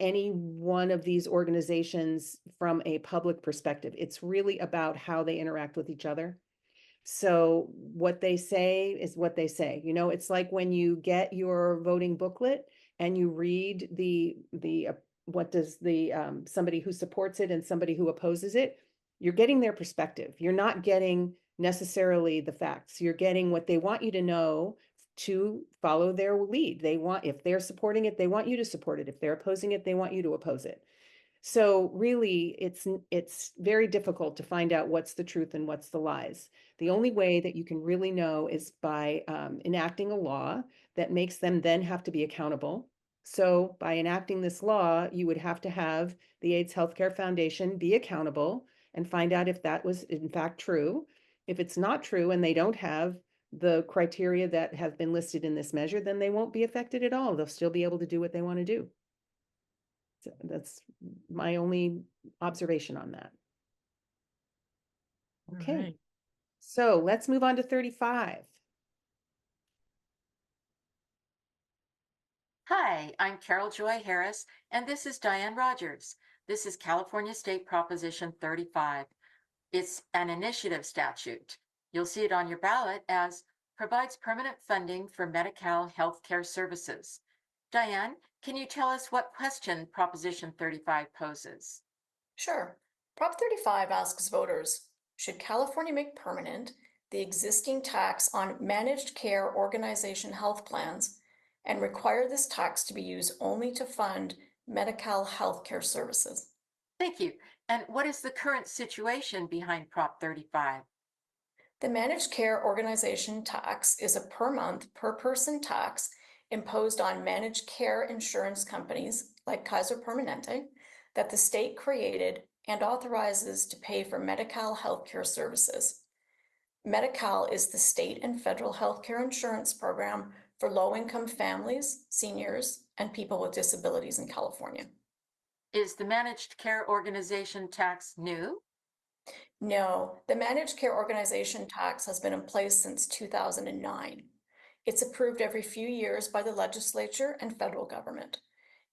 any one of these organizations from a public perspective. It's really about how they interact with each other. So what they say is what they say. It's like when you get your voting booklet and you read what does somebody who supports it and somebody who opposes it, you're getting their perspective. You're not getting necessarily the facts. You're getting what they want you to know to follow their lead. If they're supporting it, they want you to support it. If they're opposing it, they want you to oppose it. So really, it's very difficult to find out what's the truth and what's the lies. The only way that you can really know is by enacting a law that makes them then have to be accountable. So by enacting this law, you would have to have the AIDS Healthcare Foundation be accountable and find out if that was in fact true. If it's not true and they don't have the criteria that have been listed in this measure, then they won't be affected at all. They'll still be able to do what they want to do. So that's my only observation on that. Okay, Right. so let's move on to 35. Hi, I'm Carol Joy Harris, and this is Diane Rogers. This is California State Proposition 35. It's an initiative statute. You'll see it on your ballot as provides permanent funding for Medi-Cal healthcare services. Diane, can you tell us what question Proposition 35 poses? Sure. Prop 35 asks voters, should California make permanent the existing tax on managed care organization health plans and require this tax to be used only to fund Medi-Cal healthcare services? Thank you. And what is the current situation behind Prop 35? The managed care organization tax is a per month, per person tax imposed on managed care insurance companies like Kaiser Permanente that the state created and authorizes to pay for Medi-Cal healthcare services. Medi-Cal is the state and federal healthcare insurance program for low-income families, seniors, and people with disabilities in California. Is the managed care organization tax new? No, the managed care organization tax has been in place since 2009. It's approved every few years by the legislature and federal government.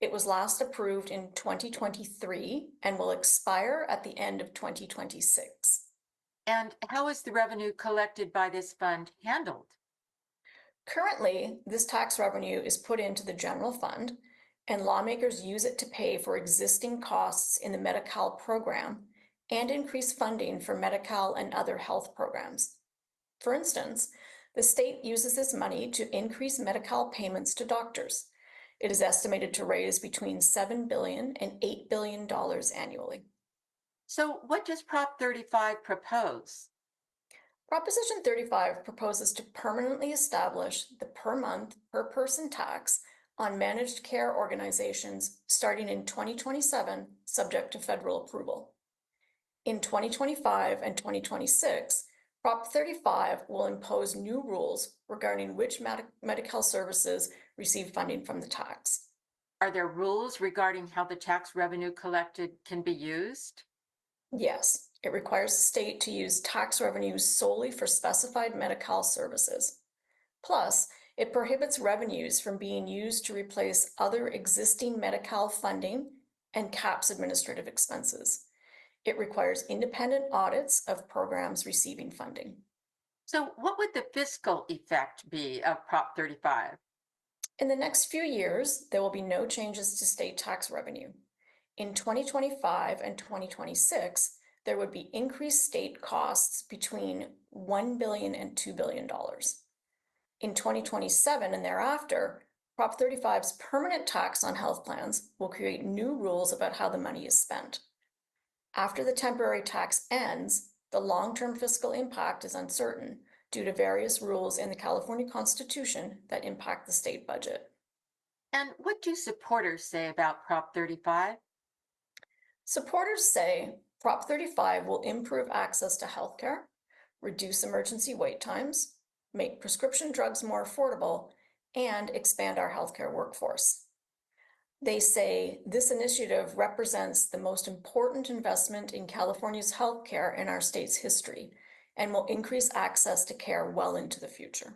It was last approved in 2023 and will expire at the end of 2026. And how is the revenue collected by this fund handled? Currently, this tax revenue is put into the general fund, and lawmakers use it to pay for existing costs in the Medi-Cal program and increase funding for Medi-Cal and other health programs. For instance, the state uses this money to increase Medi-Cal payments to doctors. It is estimated to raise between $7 billion and $8 billion annually. So what does Prop 35 propose? Proposition 35 proposes to permanently establish the per month, per person tax on managed care organizations starting in 2027, subject to federal approval. In 2025 and 2026, Prop 35 will impose new rules regarding which Medi-Cal services receive funding from the tax. Are there rules regarding how the tax revenue collected can be used? Yes, it requires the state to use tax revenues solely for specified Medi-Cal services. Plus, it prohibits revenues from being used to replace other existing Medi-Cal funding and caps administrative expenses. It requires independent audits of programs receiving funding. So what would the fiscal effect be of Prop 35? In the next few years, there will be no changes to state tax revenue. In 2025 and 2026, there would be increased state costs between $1 billion and $2 billion. In 2027 and thereafter, Prop 35's permanent tax on health plans will create new rules about how the money is spent. After the temporary tax ends, the long-term fiscal impact is uncertain due to various rules in the California Constitution that impact the state budget. And what do supporters say about Prop 35? Supporters say Prop 35 will improve access to healthcare, reduce emergency wait times, make prescription drugs more affordable, and expand our healthcare workforce. They say this initiative represents the most important investment in California's healthcare in our state's history and will increase access to care well into the future.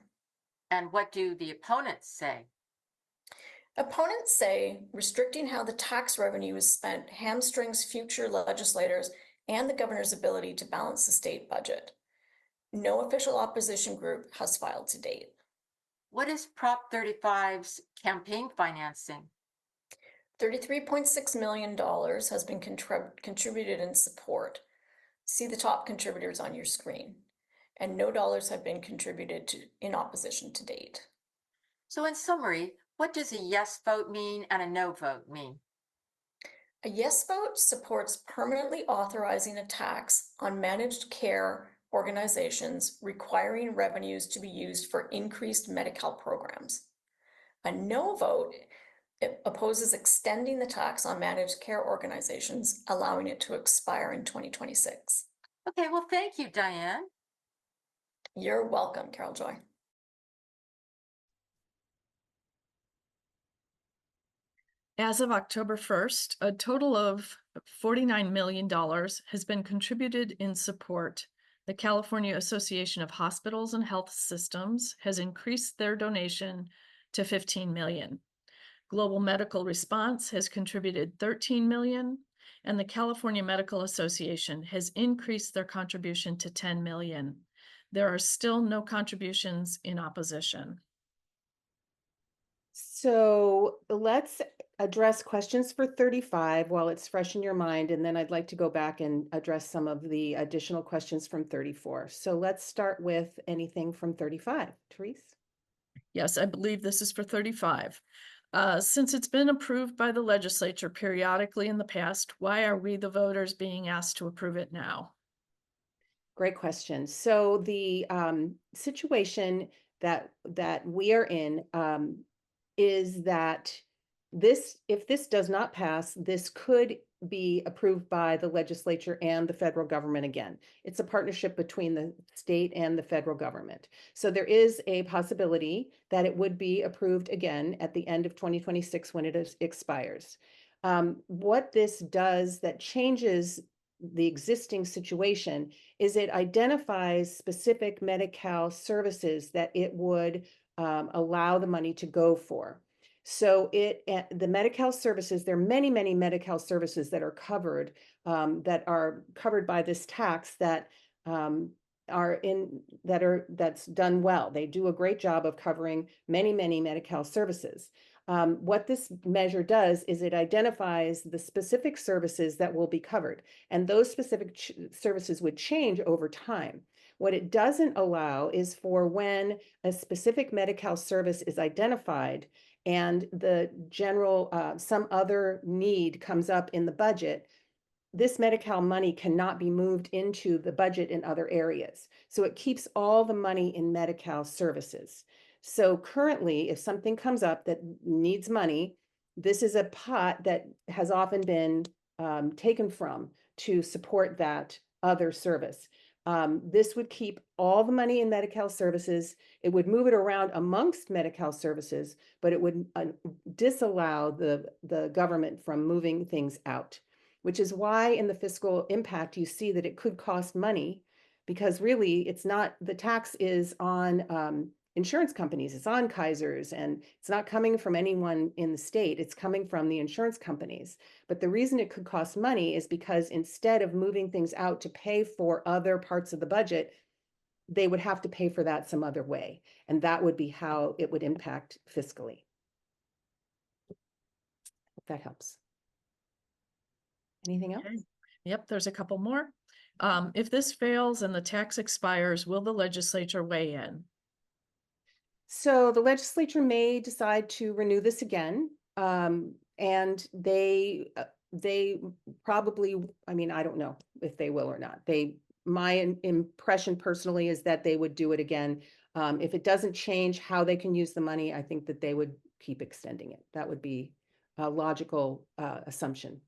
And what do the opponents say? Opponents say restricting how the tax revenue is spent hamstrings future legislators and the governor's ability to balance the state budget. No official opposition group has filed to date. What is Prop 35's campaign financing? $33.6 million has been contributed in support. See the top contributors on your screen. And no dollars have been contributed in opposition to date. So in summary, what does a yes vote mean and a no vote mean? A yes vote supports permanently authorizing a tax on managed care organizations requiring revenues to be used for increased Medi-Cal programs. A no vote opposes extending the tax on managed care organizations, allowing it to expire in 2026. Okay, well, thank you, Diane. You're welcome, Carol Joy. As of October 1st, a total of $49 million has been contributed in support. The California Association of Hospitals and Health Systems has increased their donation to $15 million. Global Medical Response has contributed $13 million, and the California Medical Association has increased their contribution to $10 million. There are still no contributions in opposition. So let's address questions for 35 while it's fresh in your mind, and then I'd like to go back and address some of the additional questions from 34. So let's start with anything from 35. Therese? Yes, I believe this is for 35. Since it's been approved by the legislature periodically in the past, why are we, the voters, being asked to approve it now? Great question. So the situation that we are in is that if this does not pass, this could be approved by the legislature and the federal government again. It's a partnership between the state and the federal government. So there is a possibility that it would be approved again at the end of 2026 when it expires. What this does that changes the existing situation is it identifies specific Medi-Cal services that it would allow the money to go for. So the Medi-Cal services, there are many, many Medi-Cal services that are covered by this tax that's done well. They do a great job of covering many, many Medi-Cal services. What this measure does is it identifies the specific services that will be covered, and those specific services would change over time. What it doesn't allow is for when a specific Medi-Cal service is identified and the general, some other need comes up in the budget, this Medi-Cal money cannot be moved into the budget in other areas. So it keeps all the money in Medi-Cal services. So currently, if something comes up that needs money, this is a pot that has often been taken from to support that other service. This would keep all the money in Medi-Cal services. It would move it around amongst Medi-Cal services, but it would disallow the government from moving things out, which is why in the fiscal impact, you see that it could cost money, because really it's not, the tax is on insurance companies, it's on Kaisers, and it's not coming from anyone in the state, it's coming from the insurance companies. But the reason it could cost money is because instead of moving things out to pay for other parts of the budget, they would have to pay for that some other way. And that would be how it would impact fiscally. Hope that helps. Anything else? Okay. Yep, there's a couple more. If this fails and the tax expires, will the legislature weigh in? So the legislature may decide to renew this again, and they probably, I mean, I don't know if they will or not. My impression personally is that they would do it again. If it doesn't change how they can use the money, I think that they would keep extending it. That would be a logical assumption.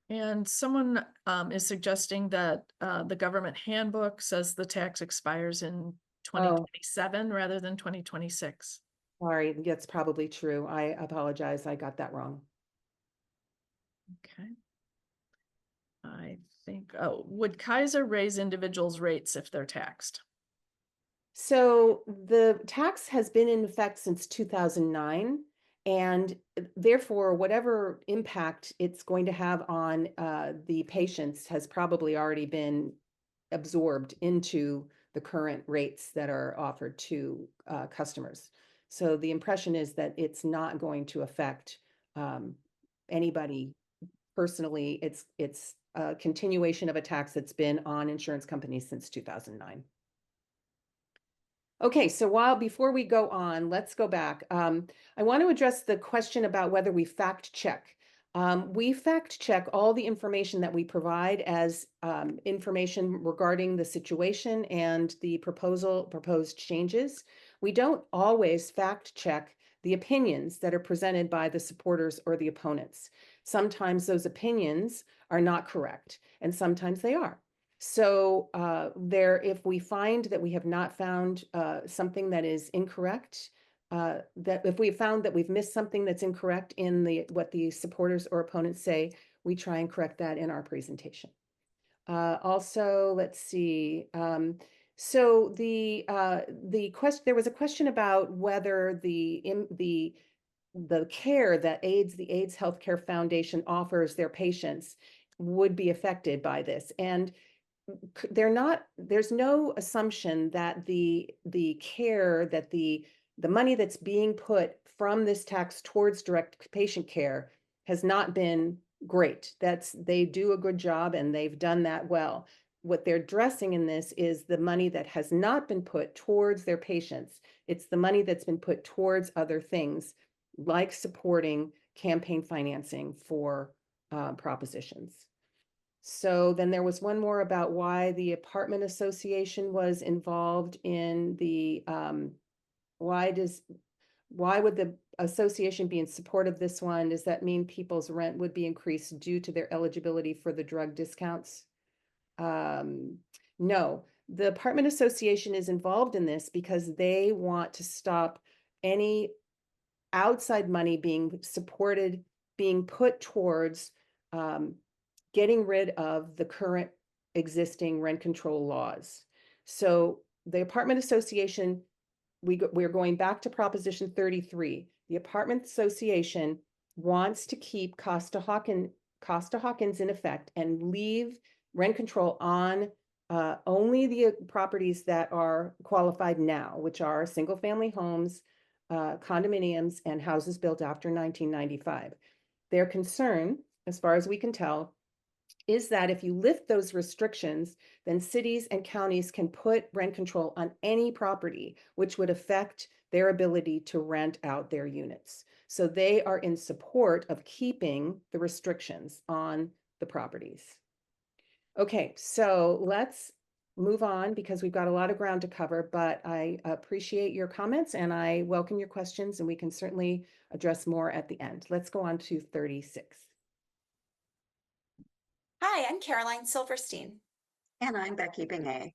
And someone is suggesting that the government handbook says the tax expires in 2027 rather than 2026. Sorry, that's probably true. I apologize. I got that wrong. Okay. I think, would Kaiser raise individuals' rates if they're taxed? So the tax has been in effect since 2009. And therefore, whatever impact it's going to have on the patients has probably already been absorbed into the current rates that are offered to customers. So the impression is that it's not going to affect anybody personally. It's a continuation of a tax that's been on insurance companies since 2009. Okay, so before we go on, let's go back. I want to address the question about whether we fact check. We fact check all the information that we provide as information regarding the situation and the proposed changes. We don't always fact check the opinions that are presented by the supporters or the opponents. Sometimes those opinions are not correct, and sometimes they are. So if we find that we have not found something that is incorrect, that if we found that we've missed something that's incorrect in what the supporters or opponents say, we try and correct that in our presentation. Also, let's see. So there was a question about whether the care that the AIDS Healthcare Foundation offers their patients would be affected by this, and there's no assumption that the care that the money that's being put from this tax towards direct patient care has not been great. They do a good job and they've done that well. What they're addressing in this is the money that has not been put towards their patients. It's the money that's been put towards other things like supporting campaign financing for propositions. So then there was one more about why the apartment association was involved in the, why would the association be in support of this one? Does that mean people's rent would be increased due to their eligibility for the drug discounts? No, the apartment association is involved in this because they want to stop any outside money being supported, being put towards getting rid of the current existing rent control laws. So the apartment association, we're going back to Proposition 33. The apartment association wants to keep Costa-Hawkins in effect and leave rent control on only the properties that are qualified now, which are single-family homes, condominiums, and houses built after 1995. Their concern, as far as we can tell, is that if you lift those restrictions, then cities and counties can put rent control on any property, which would affect their ability to rent out their units. So they are in support of keeping the restrictions on the properties. Okay, so let's move on because we've got a lot of ground to cover, but I appreciate your comments and I welcome your questions, and we can certainly address more at the end. Let's go on to 36. Hi, I'm Caroline Silverstein. And I'm Becky Bingay.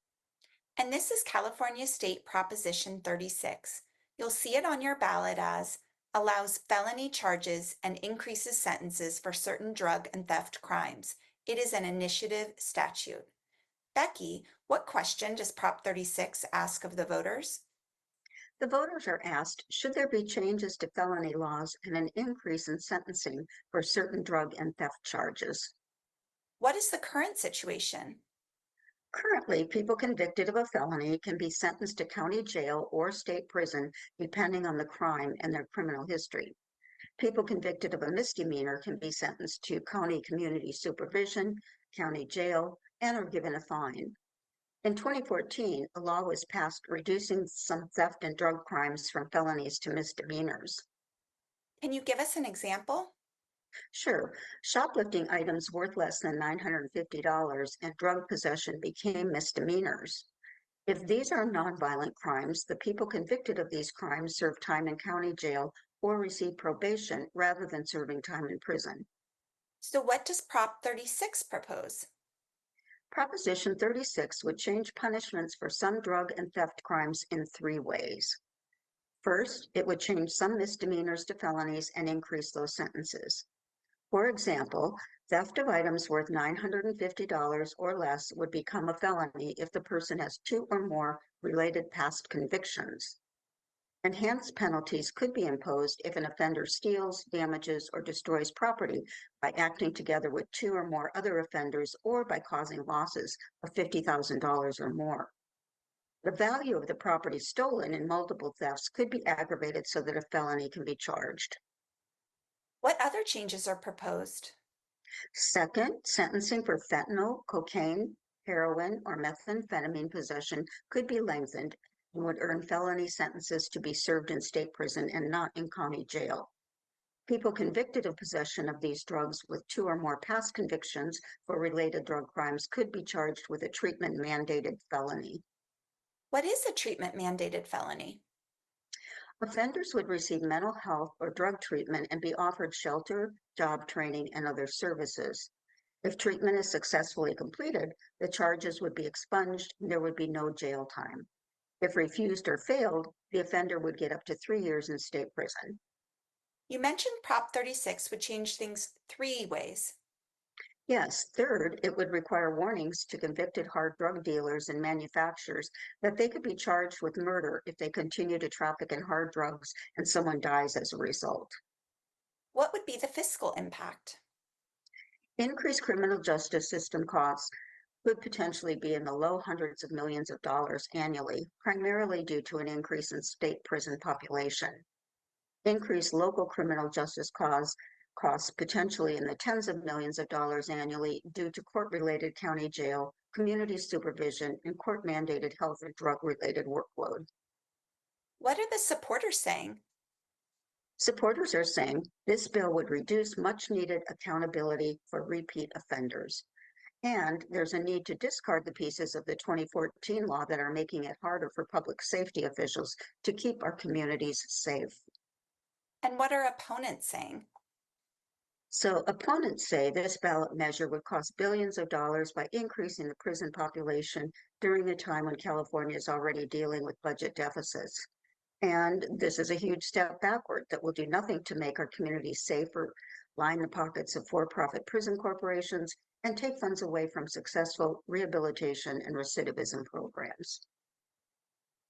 And this is California State Proposition 36. You'll see it on your ballot as allows felony charges and increases sentences for certain drug and theft crimes. It is an initiative statute. Becky, what question does Prop 36 ask of the voters? The voters are asked, should there be changes to felony laws and an increase in sentencing for certain drug and theft charges? What is the current situation? Currently, people convicted of a felony can be sentenced to county jail or state prison, depending on the crime and their criminal history. People convicted of a misdemeanor can be sentenced to county community supervision, county jail, and are given a fine. In 2014, a law was passed reducing some theft and drug crimes from felonies to misdemeanors. Can you give us an example? Sure. Shoplifting items worth less than $950 and drug possession became misdemeanors. If these are nonviolent crimes, the people convicted of these crimes serve time in county jail or receive probation rather than serving time in prison. So what does Prop 36 propose? Proposition 36 would change punishments for some drug and theft crimes in 3 ways. First, it would change some misdemeanors to felonies and increase those sentences. For example, theft of items worth $950 or less would become a felony if the person has 2 or more related past convictions. Enhanced penalties could be imposed if an offender steals, damages, or destroys property by acting together with 2 or more other offenders or by causing losses of $50,000 or more. The value of the property stolen in multiple thefts could be aggravated so that a felony can be charged. What other changes are proposed? Second, sentencing for fentanyl, cocaine, heroin, or methamphetamine possession could be lengthened and would earn felony sentences to be served in state prison and not in county jail. People convicted of possession of these drugs with 2 or more past convictions for related drug crimes could be charged with a treatment-mandated felony. What is a treatment-mandated felony? Offenders would receive mental health or drug treatment and be offered shelter, job training, and other services. If treatment is successfully completed, the charges would be expunged and there would be no jail time. If refused or failed, the offender would get up to 3 years in state prison. You mentioned Prop 36 would change things 3 ways. Yes, third, it would require warnings to convicted hard drug dealers and manufacturers that they could be charged with murder if they continue to traffic in hard drugs and someone dies as a result. What would be the fiscal impact? Increased criminal justice system costs could potentially be in the low hundreds of millions of dollars annually, primarily due to an increase in state prison population. Increased local criminal justice costs potentially in the tens of millions of dollars annually due to court-related county jail, community supervision, and court-mandated health and drug-related workload. What are the supporters saying? Supporters are saying this bill would reduce much needed accountability for repeat offenders. And there's a need to discard the pieces of the 2014 law that are making it harder for public safety officials to keep our communities safe. And what are opponents saying? So opponents say this ballot measure would cost billions of dollars by increasing the prison population during a time when California is already dealing with budget deficits. And this is a huge step backward that will do nothing to make our communities safer, line the pockets of for-profit prison corporations, and take funds away from successful rehabilitation and recidivism programs.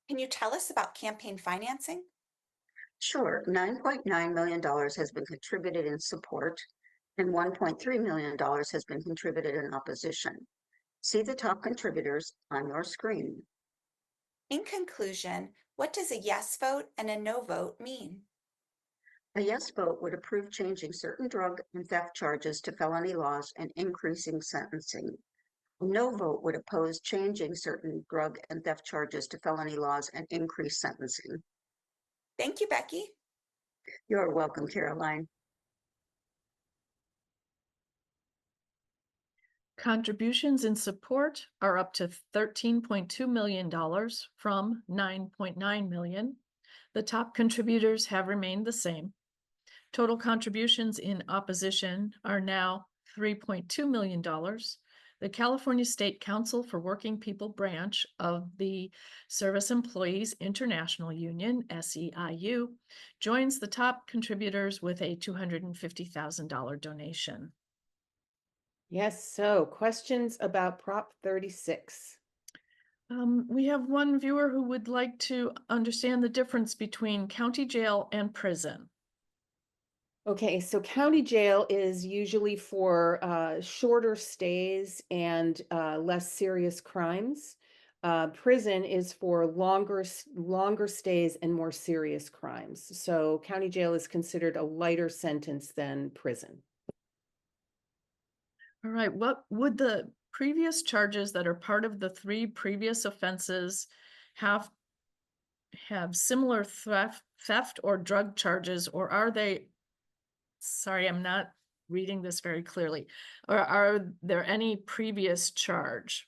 Can you tell us about campaign financing? Sure, $9.9 million has been contributed in support, and $1.3 million has been contributed in opposition. See the top contributors on your screen. In conclusion, what does a yes vote and a no vote mean? A yes vote would approve changing certain drug and theft charges to felony laws and increasing sentencing. A no vote would oppose changing certain drug and theft charges to felony laws and increase sentencing. Thank you, Becky. You're welcome, Caroline. Contributions in support are up to $13.2 million from $9.9 million. The top contributors have remained the same. Total contributions in opposition are now $3.2 million. The California State Council for Working People branch of the Service Employees International Union, SEIU, joins the top contributors with a $250,000 donation. Yes, so questions about Prop 36. We have one viewer who would like to understand the difference between county jail and prison. Okay, so county jail is usually for shorter stays and less serious crimes. Prison is for longer stays and more serious crimes. So county jail is considered a lighter sentence than prison. All right, what would the previous charges that are part of the 3 previous offenses have similar theft or drug charges, or are they, sorry, I'm not reading this very clearly, or are there any previous charge?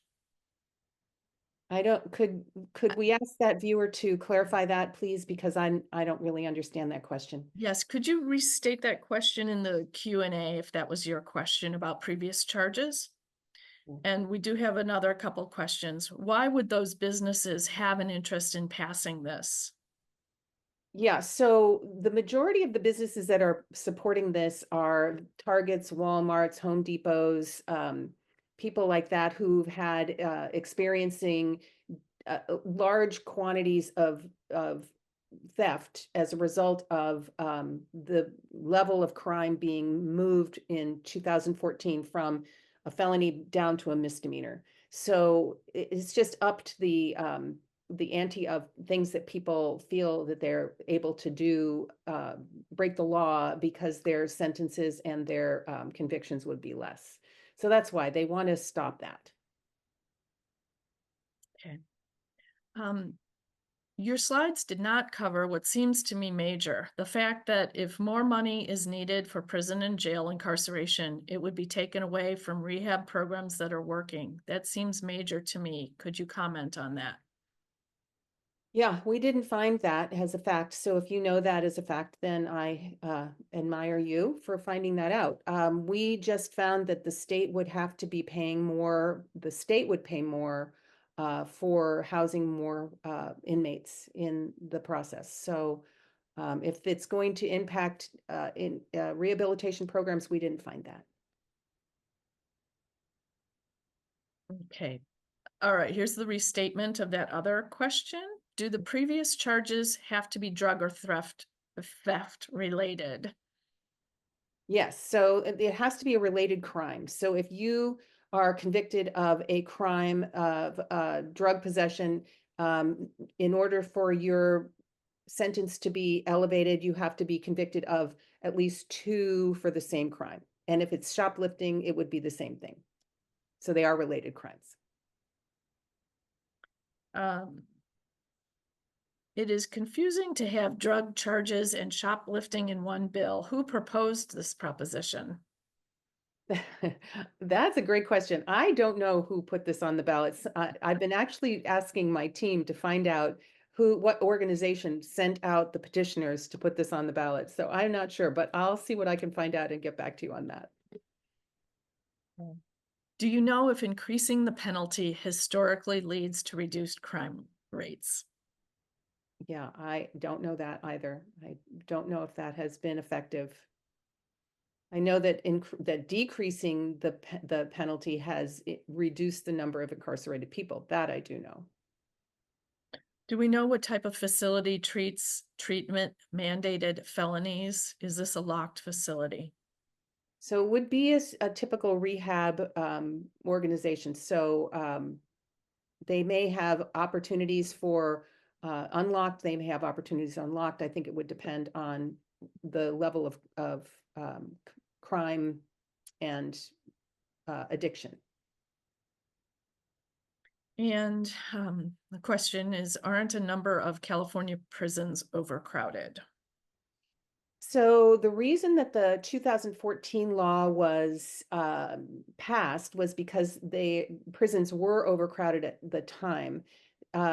I don't, could we ask that viewer to clarify that, please? Because I don't really understand that question. Yes, could you restate that question in the Q&A if that was your question about previous charges? And we do have another couple questions. Why would those businesses have an interest in passing this? Yeah, so the majority of the businesses that are supporting this are Targets, Walmarts, Home Depots, people like that who've had experiencing large quantities of theft as a result of the level of crime being moved in 2014 from a felony down to a misdemeanor. So it's just upped the ante of things that people feel that they're able to do, break the law because their sentences and their convictions would be less. So that's why they want to stop that. Okay. Your slides did not cover what seems to me major, the fact that if more money is needed for prison and jail incarceration, it would be taken away from rehab programs that are working. That seems major to me. Could you comment on that? Yeah, we didn't find that as a fact. So if you know that as a fact, then I admire you for finding that out. We just found that the state would have to be paying more, the state would pay more for housing more inmates in the process. So if it's going to impact in rehabilitation programs, we didn't find that. Okay. All right, here's the restatement of that other question. Do the previous charges have to be drug or theft related? Yes, so it has to be a related crime. So if you are convicted of a crime of drug possession, in order for your sentence to be elevated, you have to be convicted of at least 2 for the same crime. And if it's shoplifting, it would be the same thing. So they are related crimes. It is confusing to have drug charges and shoplifting in one bill. Who proposed this proposition? That's a great question. I don't know who put this on the ballots. I've been actually asking my team to find out what organization sent out the petitioners to put this on the ballot. So I'm not sure, but I'll see what I can find out and get back to you on that. Do you know if increasing the penalty historically leads to reduced crime rates? Yeah, I don't know that either. I don't know if that has been effective. I know that that decreasing the penalty has reduced the number of incarcerated people. That I do know. Do we know what type of facility treatment mandated felonies? Is this a locked facility? So it would be a typical rehab organization. So they may have opportunities for unlocked. They may have opportunities unlocked. I think it would depend on the level of crime and addiction. And the question is, aren't a number of California prisons overcrowded? So the reason that the 2014 law was passed was because prisons were overcrowded at the time.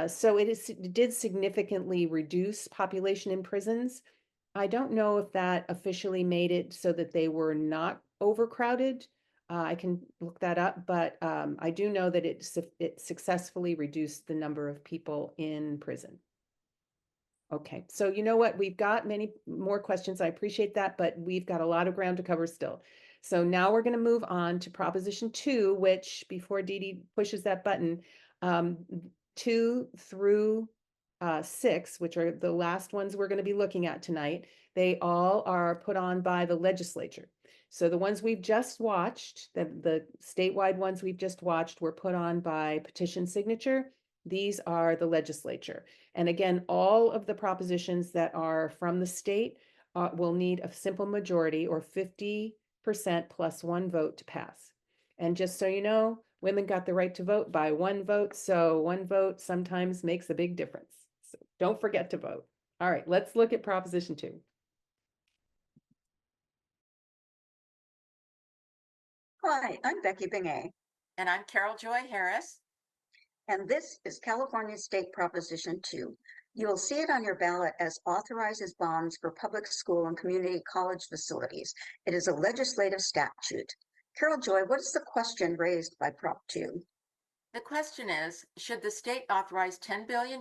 So it did significantly reduce population in prisons. I don't know if that officially made it so that they were not overcrowded. I can look that up, but I do know that it successfully reduced the number of people in prison. Okay, so you know what? We've got many more questions. I appreciate that, but we've got a lot of ground to cover still. So now we're going to move on to Proposition 2, which before Dee Dee pushes that button, 2 through 6, which are the last ones we're going to be looking at tonight, they all are put on by the legislature. So the ones we've just watched, the statewide ones we've just watched, were put on by petition signature. These are the legislature. And again, all of the propositions that are from the state will need a simple majority or 50% plus 1 vote to pass. And just so you know, women got the right to vote by 1 vote. So 1 vote sometimes makes a big difference. So don't forget to vote. All right, let's look at Proposition 2. Hi, I'm Becky Bingay. And I'm Carol Joy Harris. And this is California State Proposition 2. You will see it on your ballot as authorizes bonds for public school and community college facilities. It is a legislative statute. Carol Joy, what is the question raised by Prop 2? The question is, should the state authorize $10 billion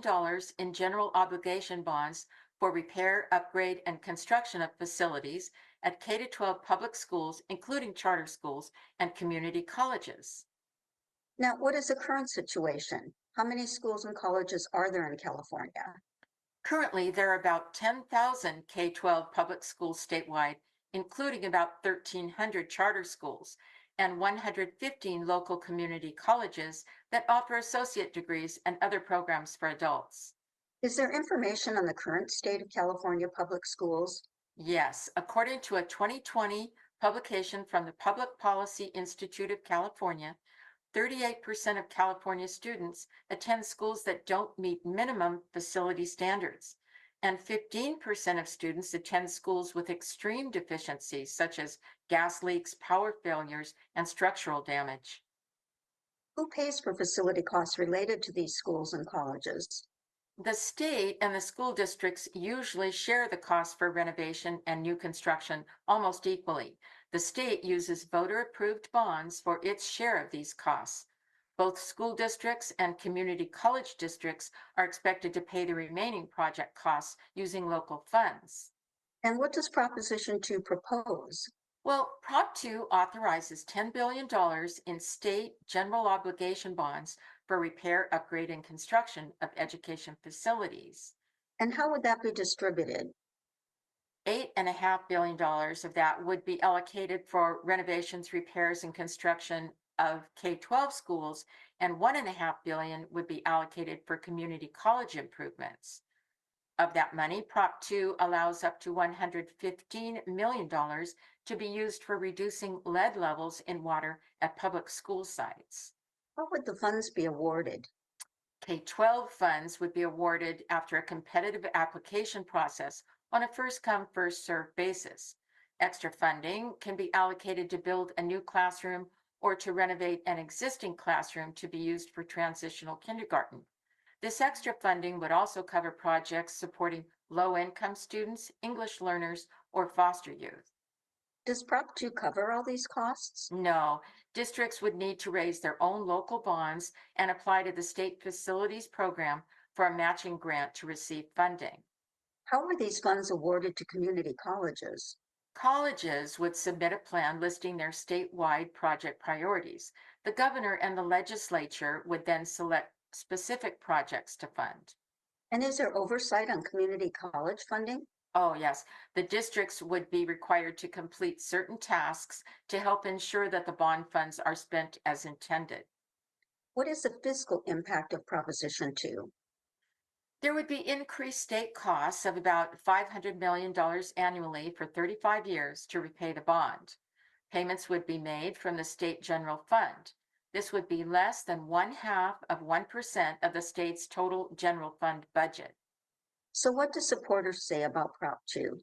in general obligation bonds for repair, upgrade, and construction of facilities at K-12 public schools, including charter schools and community colleges? Now, what is the current situation? How many schools and colleges are there in California? Currently, there are about 10,000 K-12 public schools statewide, including about 1,300 charter schools and 115 local community colleges that offer associate degrees and other programs for adults. Is there information on the current state of California public schools? Yes, according to a 2020 publication from the Public Policy Institute of California, 38% of California students attend schools that don't meet minimum facility standards, and 15% of students attend schools with extreme deficiencies such as gas leaks, power failures, and structural damage. Who pays for facility costs related to these schools and colleges? The state and the school districts usually share the cost for renovation and new construction almost equally. The state uses voter-approved bonds for its share of these costs. Both school districts and community college districts are expected to pay the remaining project costs using local funds. And what does Proposition 2 propose? Well, Prop 2 authorizes $10 billion in state general obligation bonds for repair, upgrade, and construction of education facilities. And how would that be distributed? $8.5 billion of that would be allocated for renovations, repairs, and construction of K-12 schools, and $1.5 billion would be allocated for community college improvements. Of that money, Prop 2 allows up to $115 million to be used for reducing lead levels in water at public school sites. How would the funds be awarded? K-12 funds would be awarded after a competitive application process on a first-come, first-served basis. Extra funding can be allocated to build a new classroom or to renovate an existing classroom to be used for transitional kindergarten. This extra funding would also cover projects supporting low-income students, English learners, or foster youth. Does Prop 2 cover all these costs? No, districts would need to raise their own local bonds and apply to the state facilities program for a matching grant to receive funding. How are these funds awarded to community colleges? Colleges would submit a plan listing their statewide project priorities. The governor and the legislature would then select specific projects to fund. And is there oversight on community college funding? Oh, yes. The districts would be required to complete certain tasks to help ensure that the bond funds are spent as intended. What is the fiscal impact of Proposition 2? There would be increased state costs of about $500 million annually for 35 years to repay the bond. Payments would be made from the state general fund. This would be less than 0.5% of the state's total general fund budget. So what do supporters say about Prop 2?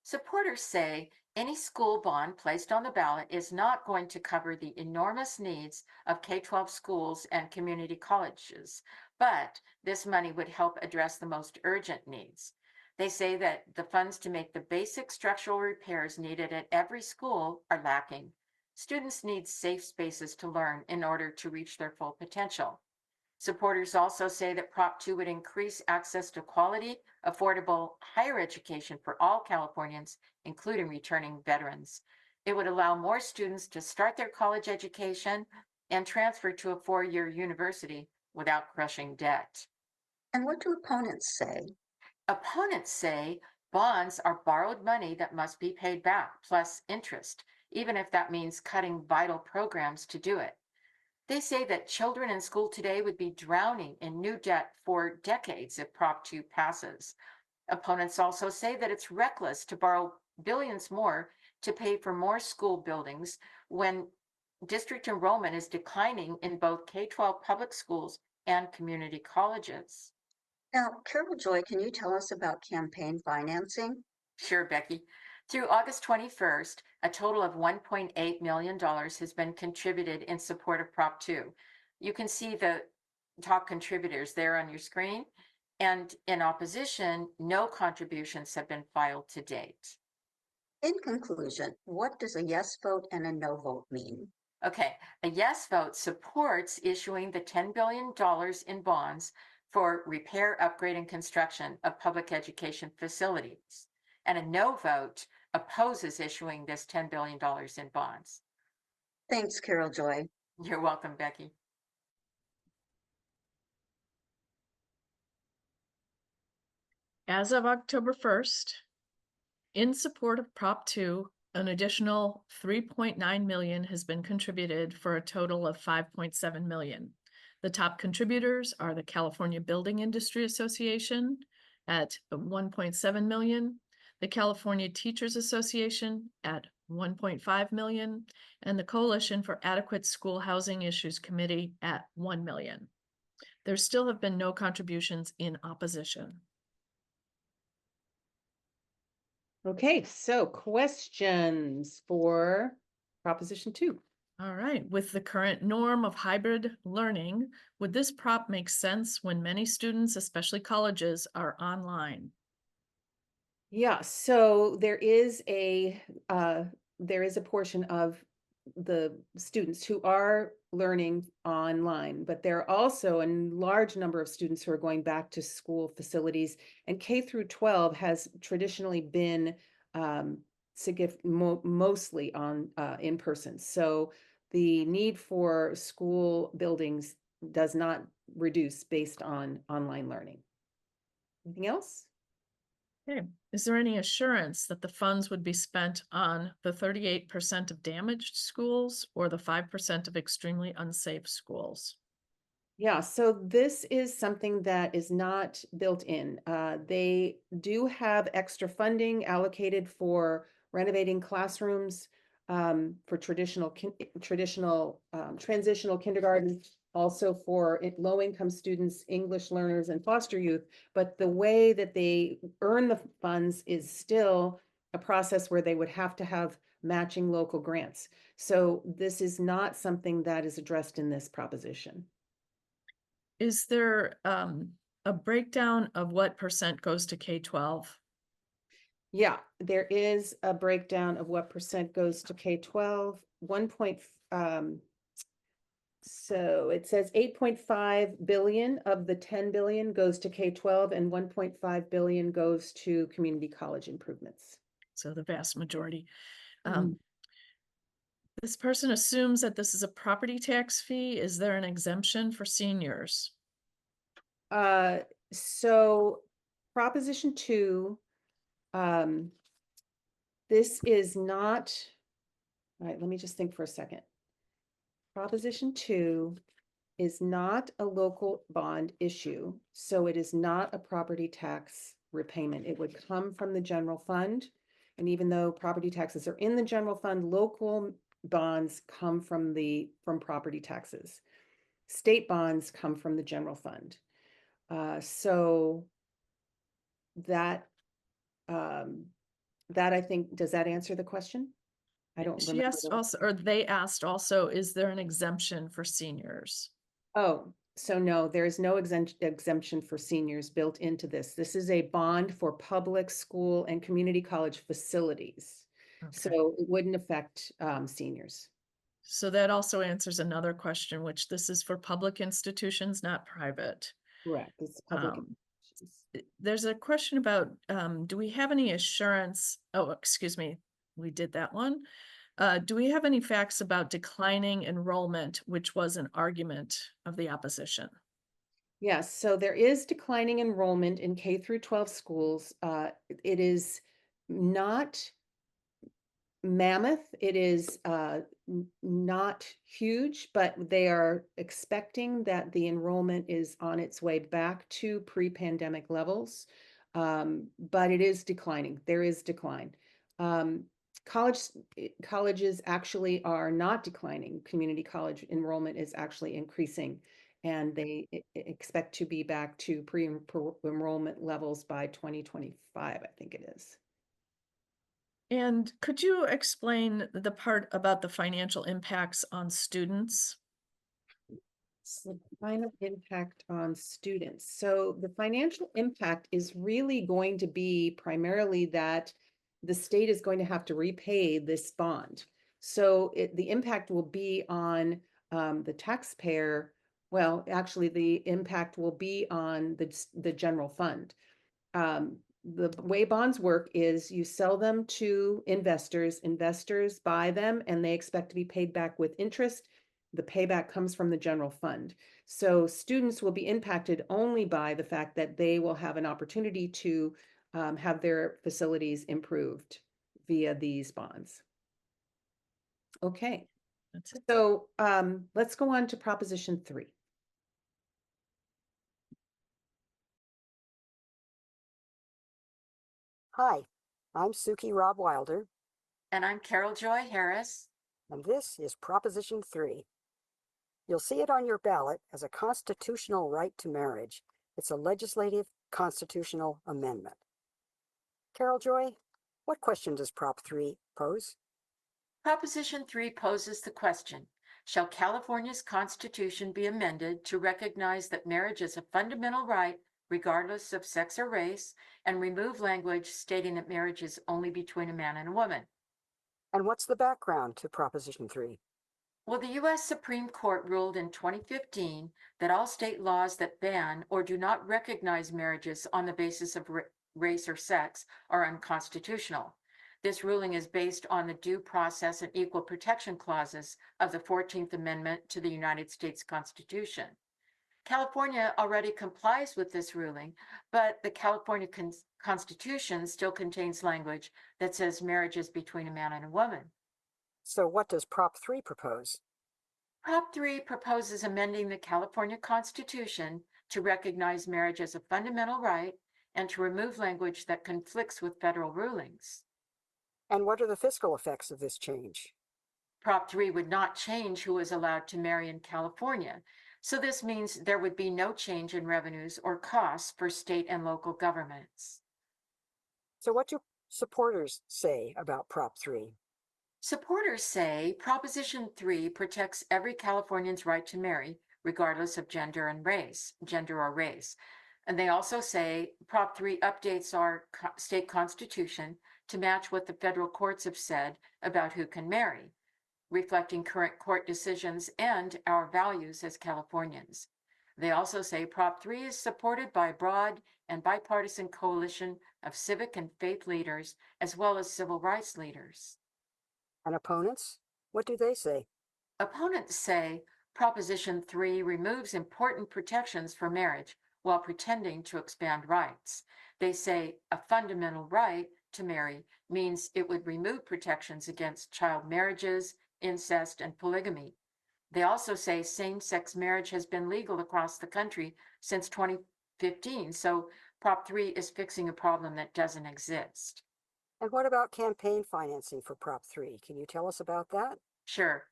Supporters say any school bond placed on the ballot is not going to cover the enormous needs of K-12 schools and community colleges, but this money would help address the most urgent needs. They say that the funds to make the basic structural repairs needed at every school are lacking. Students need safe spaces to learn in order to reach their full potential. Supporters also say that Prop 2 would increase access to quality, affordable higher education for all Californians, including returning veterans. It would allow more students to start their college education and transfer to a four-year university without crushing debt. And what do opponents say? Opponents say bonds are borrowed money that must be paid back, plus interest, even if that means cutting vital programs to do it. They say that children in school today would be drowning in new debt for decades if Prop 2 passes. Opponents also say that it's reckless to borrow billions more to pay for more school buildings when district enrollment is declining in both K-12 public schools and community colleges. Now, Carol Joy, can you tell us about campaign financing? Sure, Becky. Through August 21st, a total of $1.8 million has been contributed in support of Prop 2. You can see the top contributors there on your screen. And in opposition, no contributions have been filed to date. In conclusion, what does a yes vote and a no vote mean? Okay, a yes vote supports issuing the $10 billion in bonds for repair, upgrade, and construction of public education facilities. And a no vote opposes issuing this $10 billion in bonds. Thanks, Carol Joy. You're welcome, Becky. As of October 1st, in support of Prop 2, an additional $3.9 million has been contributed for a total of $5.7 million. The top contributors are the California Building Industry Association at $1.7 million, the California Teachers Association at $1.5 million, and the Coalition for Adequate School Housing Issues Committee at $1 million. There still have been no contributions in opposition. Okay, so questions for Proposition 2. All right, with the current norm of hybrid learning, would this prop make sense when many students, especially colleges, are online? Yeah, so there is a portion of the students who are learning online, but there are also a large number of students who are going back to school facilities, and K through 12 has traditionally been mostly on in person. So the need for school buildings does not reduce based on online learning. Anything else? Okay. Is there any assurance that the funds would be spent on the 38% of damaged schools or the 5% of extremely unsafe schools? Yeah, so this is something that is not built in. They do have extra funding allocated for renovating classrooms, for transitional kindergarten also for low-income students, English learners, and foster youth. But the way that they earn the funds is still a process where they would have to have matching local grants. So this is not something that is addressed in this proposition. Is there a breakdown of what percent goes to K-12? Yeah, there is a breakdown of what percent goes to K-12. So it says 8.5 billion of the 10 billion goes to K-12 and 1.5 billion goes to community college improvements. So the vast majority. Mhm. This person assumes that this is a property tax fee. Is there an exemption for seniors? So Proposition 2, this is not, all right, let me just think for a second. Proposition 2 is not a local bond issue, so it is not a property tax repayment. It would come from the general fund. And even though property taxes are in the general fund, local bonds come from property taxes. State bonds come from the general fund. So that I think, does that answer the question? I don't She remember. asked also, or they asked also, is there an exemption for seniors? Oh, so no, there is no exemption for seniors built into this. This is a bond for public school and community college facilities. So it wouldn't affect seniors. So that also answers another question, which this is for public institutions, not private. Correct. It's public. There's a question about, do we have any assurance? Oh, excuse me, we did that one. Do we have any facts about declining enrollment, which was an argument of the opposition? Yes, so there is declining enrollment in K through 12 schools. It is not mammoth. It is not huge, but they are expecting that the enrollment is on its way back to pre-pandemic levels. But it is declining. There is decline. Colleges actually are not declining. Community college enrollment is actually increasing, and they expect to be back to pre-enrollment levels by 2025, I think it is. And could you explain the part about the financial impacts on students? The final impact on students. So the financial impact is really going to be primarily that the state is going to have to repay this bond. So the impact will be on the taxpayer. Well, actually, the impact will be on the general fund. The way bonds work is you sell them to investors, investors buy them, and they expect to be paid back with interest. The payback comes from the general fund. So students will be impacted only by the fact that they will have an opportunity to have their facilities improved via these bonds. Okay. That's it. So let's go on to Proposition 3. Hi, I'm Suki Rob Wilder. And I'm Carol Joy Harris. And this is Proposition 3. You'll see it on your ballot as a constitutional right to marriage. It's a legislative constitutional amendment. Carol Joy, what question does Prop 3 pose? Proposition 3 poses the question, shall California's Constitution be amended to recognize that marriage is a fundamental right regardless of sex or race, and remove language stating that marriage is only between a man and a woman? And what's the background to Proposition 3? Well, the U.S. Supreme Court ruled in 2015 that all state laws that ban or do not recognize marriages on the basis of race or sex are unconstitutional. This ruling is based on the Due Process and Equal Protection Clauses of the 14th Amendment to the United States Constitution. California already complies with this ruling, but the California Constitution still contains language that says marriage is between a man and a woman. So what does Prop 3 propose? Prop 3 proposes amending the California Constitution to recognize marriage as a fundamental right and to remove language that conflicts with federal rulings. And what are the fiscal effects of this change? Prop 3 would not change who is allowed to marry in California. So this means there would be no change in revenues or costs for state and local governments. So what do supporters say about Prop 3? Supporters say Proposition 3 protects every Californian's right to marry, regardless of gender or race. And they also say Prop 3 updates our state constitution to match what the federal courts have said about who can marry, reflecting current court decisions and our values as Californians. They also say Prop 3 is supported by a broad and bipartisan coalition of civic and faith leaders, as well as civil rights leaders. And opponents? What do they say? Opponents say Proposition 3 removes important protections for marriage while pretending to expand rights. They say a fundamental right to marry means it would remove protections against child marriages, incest, and polygamy. They also say same-sex marriage has been legal across the country since 2015, so Prop 3 is fixing a problem that doesn't exist. And what about campaign financing for Prop 3? Can you tell us about that? Sure.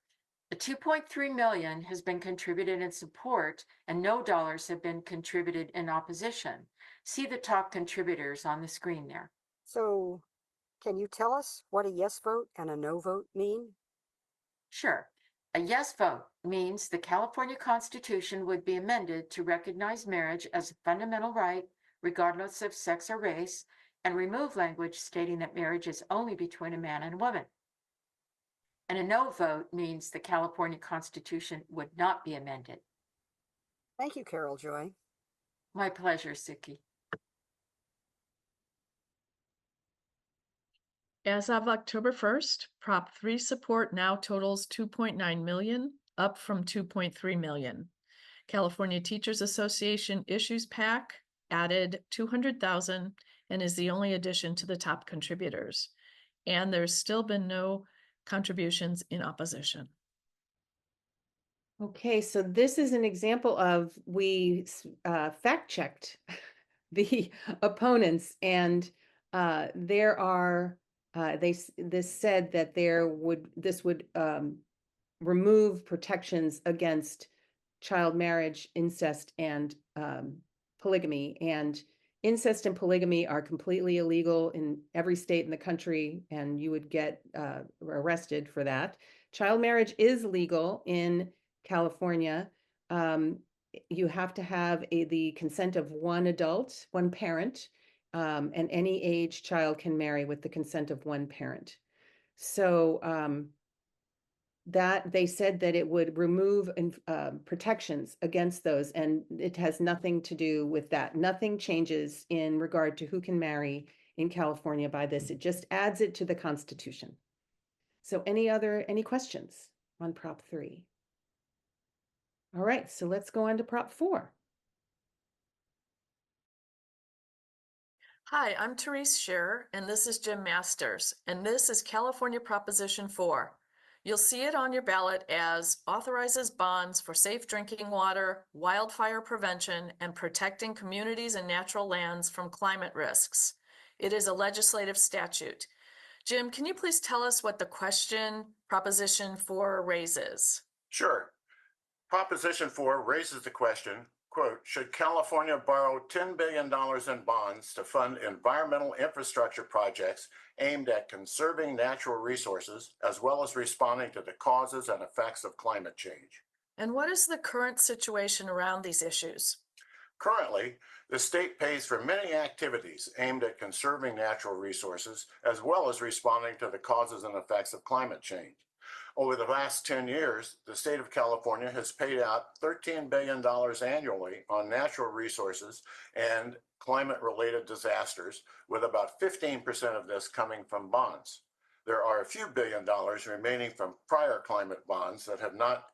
The $2.3 million has been contributed in support, and no dollars have been contributed in opposition. See the top contributors on the screen there. So, can you tell us what a yes vote and a no vote mean? Sure. A yes vote means the California Constitution would be amended to recognize marriage as a fundamental right, regardless of sex or race, and remove language stating that marriage is only between a man and a woman. And a no vote means the California Constitution would not be amended. Thank you, Carol Joy. My pleasure, Suki. As of October 1st, Prop 3 support now totals 2.9 million, up from 2.3 million. California Teachers Association Issues PAC added 200,000 and is the only addition to the top contributors. And there's still been no contributions in opposition. Okay, so this is an example of we fact-checked the opponents, and there are this said that this would remove protections against child marriage, incest, and polygamy. And incest and polygamy are completely illegal in every state in the country, and you would get arrested for that. Child marriage is legal in California. You have to have the consent of one adult, one parent, and any age child can marry with the consent of one parent. So that they said that it would remove protections against those, and it has nothing to do with that. Nothing changes in regard to who can marry in California by this. It just adds it to the Constitution. So any questions on Prop 3? All right, so let's go on to Prop 4. Hi, I'm Therese Scherer, and this is Jim Masters, and this is California Proposition 4. You'll see it on your ballot as authorizes bonds for safe drinking water, wildfire prevention, and protecting communities and natural lands from climate risks. It is a legislative statute. Jim, can you please tell us what the question Proposition 4 raises? Sure. Proposition 4 raises the question, quote, should California borrow $10 billion in bonds to fund environmental infrastructure projects aimed at conserving natural resources, as well as responding to the causes and effects of climate change? And what is the current situation around these issues? Currently, the state pays for many activities aimed at conserving natural resources, as well as responding to the causes and effects of climate change. Over the last 10 years, the state of California has paid out $13 billion annually on natural resources and climate-related disasters, with about 15% of this coming from bonds. There are a few $billion remaining from prior climate bonds that have not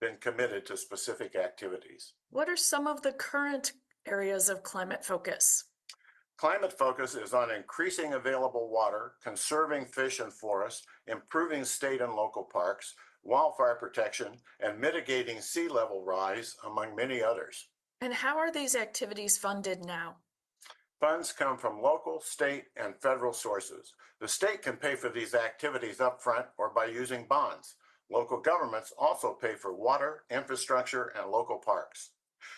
been committed to specific activities. What are some of the current areas of climate focus? Climate focus is on increasing available water, conserving fish and forests, improving state and local parks, wildfire protection, and mitigating sea level rise, among many others. And how are these activities funded now? Funds come from local, state, and federal sources. The state can pay for these activities upfront or by using bonds. Local governments also pay for water, infrastructure, and local parks.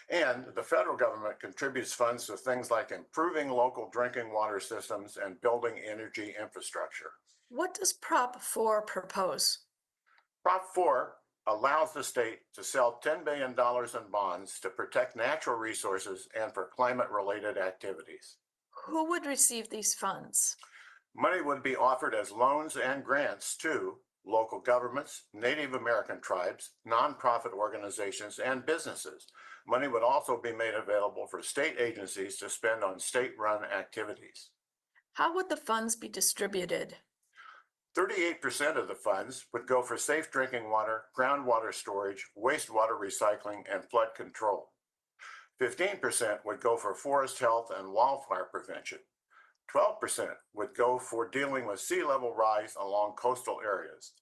And the federal government contributes funds to things like improving local drinking water systems and building energy infrastructure. What does Prop 4 propose? Prop 4 allows the state to sell $10 billion in bonds to protect natural resources and for climate-related activities. Who would receive these funds? Money would be offered as loans and grants to local governments, Native American tribes, nonprofit organizations, and businesses. Money would also be made available for state agencies to spend on state-run activities. How would the funds be distributed? 38% of the funds would go for safe drinking water, groundwater storage, wastewater recycling, and flood control. 15% would go for forest health and wildfire prevention. 12% would go for dealing with sea level rise along coastal areas.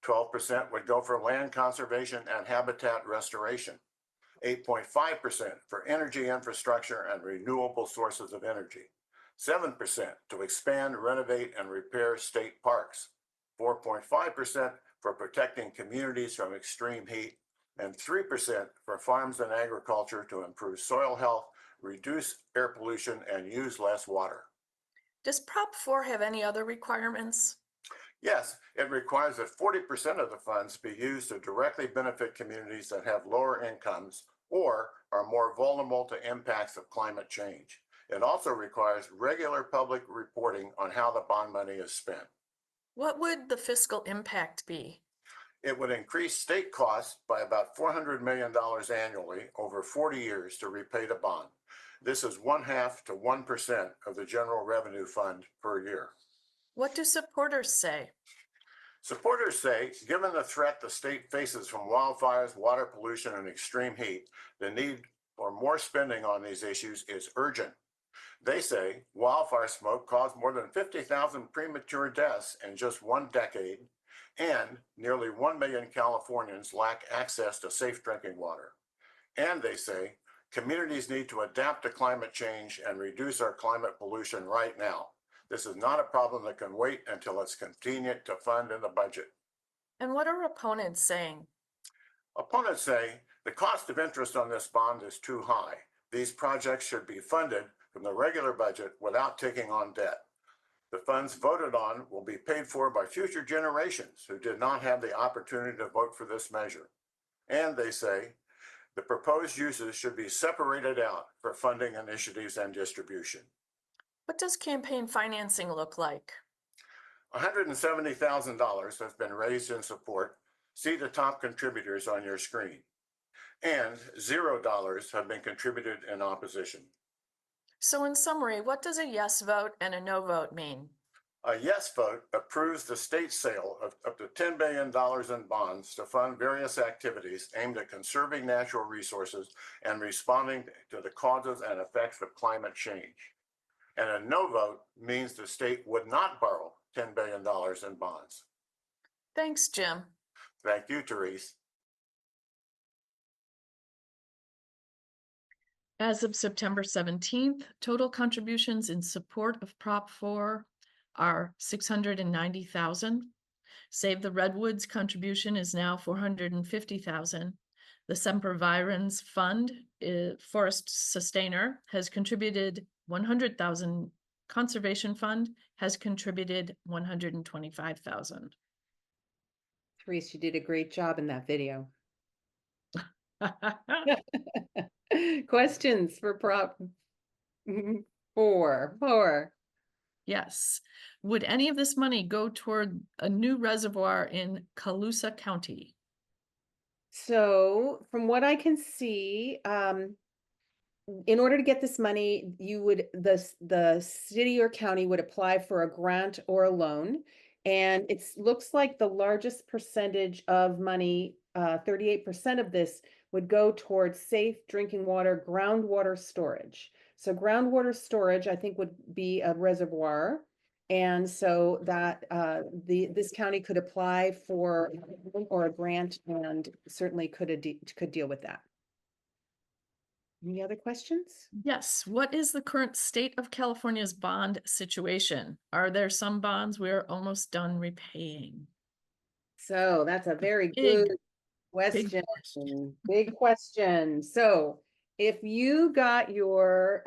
12% would go for land conservation and habitat restoration. 8.5% for energy infrastructure and renewable sources of energy. 7% to expand, renovate, and repair state parks. 4.5% for protecting communities from extreme heat, and 3% for farms and agriculture to improve soil health, reduce air pollution, and use less water. Does Prop 4 have any other requirements? Yes, it requires that 40% of the funds be used to directly benefit communities that have lower incomes or are more vulnerable to impacts of climate change. It also requires regular public reporting on how the bond money is spent. What would the fiscal impact be? It would increase state costs by about $400 million annually over 40 years to repay the bond. This is 0.5 to 1% of the general revenue fund per year. What do supporters say? Supporters say, given the threat the state faces from wildfires, water pollution, and extreme heat, the need for more spending on these issues is urgent. They say wildfire smoke caused more than 50,000 premature deaths in just one decade, and nearly 1 million Californians lack access to safe drinking water. And they say communities need to adapt to climate change and reduce our climate pollution right now. This is not a problem that can wait until it's convenient to fund in the budget. And what are opponents saying? Opponents say the cost of interest on this bond is too high. These projects should be funded from the regular budget without taking on debt. The funds voted on will be paid for by future generations who did not have the opportunity to vote for this measure. And they say the proposed uses should be separated out for funding initiatives and distribution. What does campaign financing look like? $170,000 has been raised in support. See the top contributors on your screen. And $0 have been contributed in opposition. So in summary, what does a yes vote and a no vote mean? A yes vote approves the state sale of up to $10 billion in bonds to fund various activities aimed at conserving natural resources and responding to the causes and effects of climate change. And a no vote means the state would not borrow $10 billion in bonds. Thanks, Jim. Thank you, Therese. As of September 17th, total contributions in support of Prop 4 are $690,000. Save the Redwoods contribution is now $450,000. The Sempervirens Fund, Forest Sustainer, has contributed $100,000. Conservation Fund has contributed $125,000. Therese, you did a great job in that video. Questions for Prop 4? Yes. Would any of this money go toward a new reservoir in Colusa County? So from what I can see, in order to get this money, the city or county would apply for a grant or a loan. And it looks like the largest percentage of money, 38% of this would go towards safe drinking water, groundwater storage. So groundwater storage, I think, would be a reservoir. And so that this county could apply for or a grant and certainly could deal with that. Any other questions? Yes. What is the current state of California's bond situation? Are there some bonds we're almost done repaying? So that's a very Big, good question. big question. Big question. So if you got your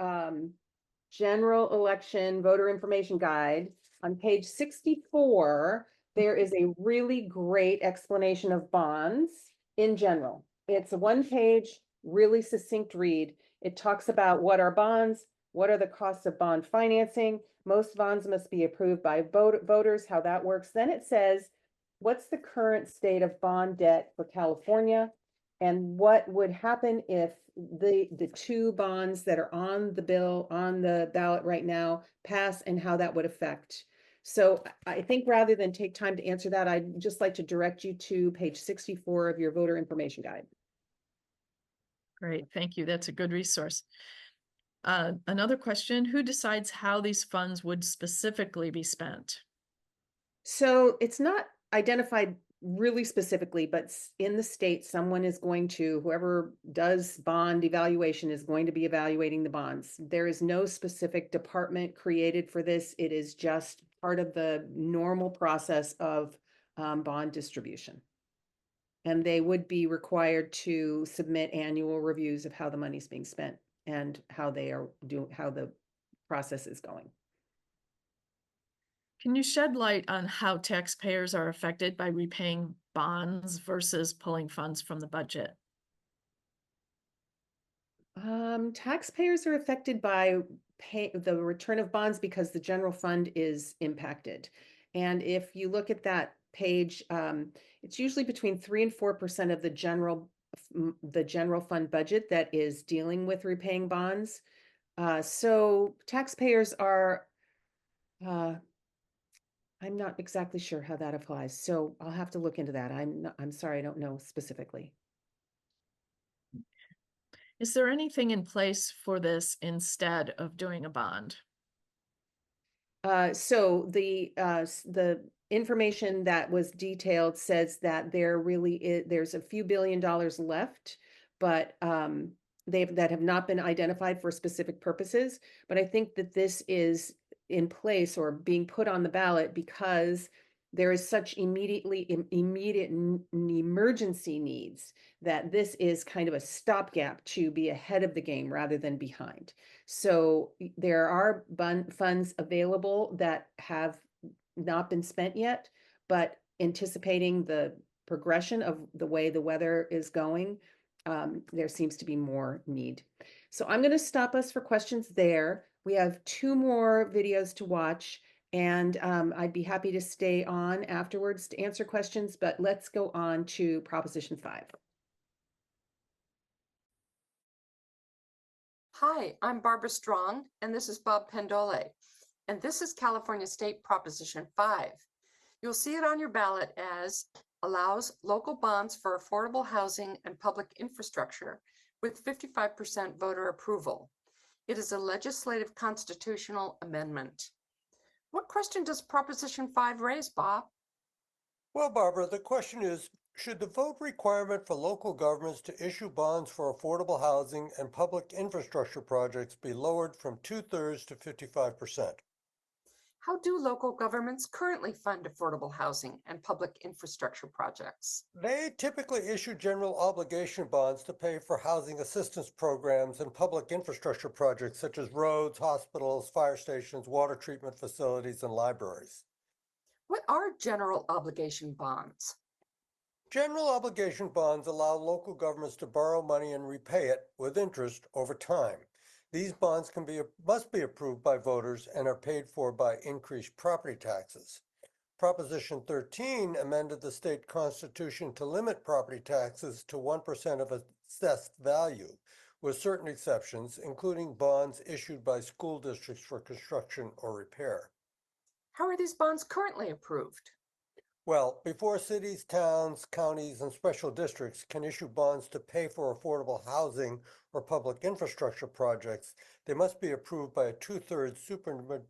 general election voter information guide on page 64, there is a really great explanation of bonds in general. It's a one-page, really succinct read. It talks about what are bonds, what are the costs of bond financing. Most bonds must be approved by voters, how that works. Then it says, what's the current state of bond debt for California? And what would happen if the two bonds that are on the bill, on the ballot right now pass, and how that would affect? So I think rather than take time to answer that, I'd just like to direct you to page 64 of your voter information guide. Great, thank you. That's a good resource. Another question, who decides how these funds would specifically be spent? So it's not identified really specifically, but in the state, someone is going to, whoever does bond evaluation is going to be evaluating the bonds. There is no specific department created for this. It is just part of the normal process of bond distribution. And they would be required to submit annual reviews of how the money's being spent and how they are doing, how the process is going. Can you shed light on how taxpayers are affected by repaying bonds versus pulling funds from the budget? Taxpayers are affected by the return of bonds because the general fund is impacted. And if you look at that page, it's usually between 3 and 4% of the general fund budget that is dealing with repaying bonds. So taxpayers are, I'm not exactly sure how that applies. So I'll have to look into that. I'm sorry, I don't know specifically. Is there anything in place for this instead of doing a bond? So the information that was detailed says that there really is, there's a few $1 billion left, but that have not been identified for specific purposes. But I think that this is in place or being put on the ballot because there is such immediate emergency needs that this is kind of a stopgap to be ahead of the game rather than behind. So there are funds available that have not been spent yet, but anticipating the progression of the way the weather is going, there seems to be more need. So I'm going to stop us for questions there. We have 2 more videos to watch, and I'd be happy to stay on afterwards to answer questions, but let's go on to Proposition 5. Hi, I'm Barbara Strong, and this is Bob Pendole, and this is California State Proposition 5. You'll see it on your ballot as allows local bonds for affordable housing and public infrastructure with 55% voter approval. It is a legislative constitutional amendment. What question does Proposition 5 raise, Bob? Well, Barbara, the question is, should the vote requirement for local governments to issue bonds for affordable housing and public infrastructure projects be lowered from 2/3 to 55%? How do local governments currently fund affordable housing and public infrastructure projects? They typically issue general obligation bonds to pay for housing assistance programs and public infrastructure projects such as roads, hospitals, fire stations, water treatment facilities, and libraries. What are general obligation bonds? General obligation bonds allow local governments to borrow money and repay it with interest over time. These bonds must be approved by voters and are paid for by increased property taxes. Proposition 13 amended the state constitution to limit property taxes to 1% of assessed value, with certain exceptions, including bonds issued by school districts for construction or repair. How are these bonds currently approved? Well, before cities, towns, counties, and special districts can issue bonds to pay for affordable housing or public infrastructure projects, they must be approved by a 2/3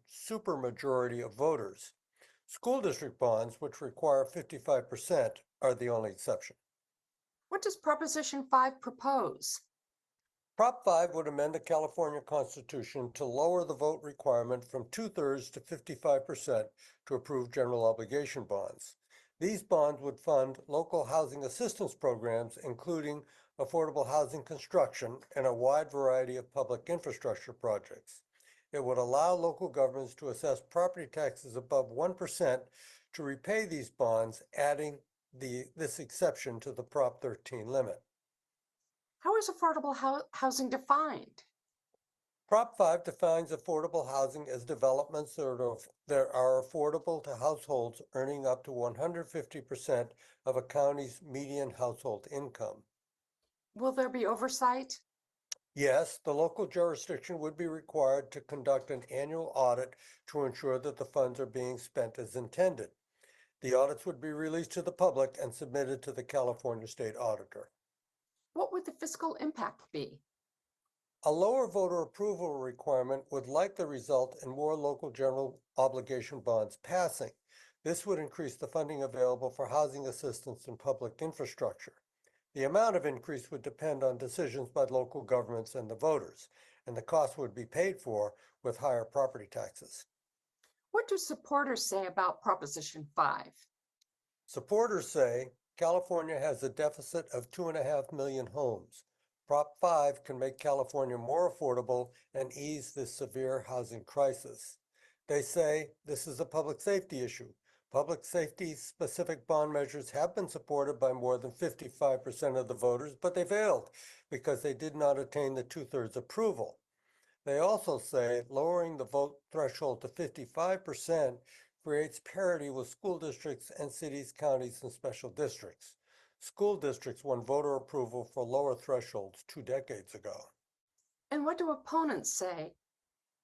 supermajority of voters. School district bonds, which require 55%, are the only exception. What does Proposition 5 propose? Prop 5 would amend the California Constitution to lower the vote requirement from 2/3 to 55% to approve general obligation bonds. These bonds would fund local housing assistance programs, including affordable housing construction and a wide variety of public infrastructure projects. It would allow local governments to assess property taxes above 1% to repay these bonds, adding this exception to the Prop 13 limit. How is affordable housing defined? Prop 5 defines affordable housing as developments that are affordable to households earning up to 150% of a county's median household income. Will there be oversight? Yes, the local jurisdiction would be required to conduct an annual audit to ensure that the funds are being spent as intended. The audits would be released to the public and submitted to the California State Auditor. What would the fiscal impact be? A lower voter approval requirement would likely result in more local general obligation bonds passing. This would increase the funding available for housing assistance and public infrastructure. The amount of increase would depend on decisions by local governments and the voters, and the cost would be paid for with higher property taxes. What do supporters say about Proposition 5? Supporters say California has a deficit of 2.5 million homes. Prop 5 can make California more affordable and ease this severe housing crisis. They say this is a public safety issue. Public safety specific bond measures have been supported by more than 55% of the voters, but they failed because they did not attain the 2/3 approval. They also say lowering the vote threshold to 55% creates parity with school districts and cities, counties, and special districts. School districts won voter approval for lower thresholds 2 decades ago. And what do opponents say?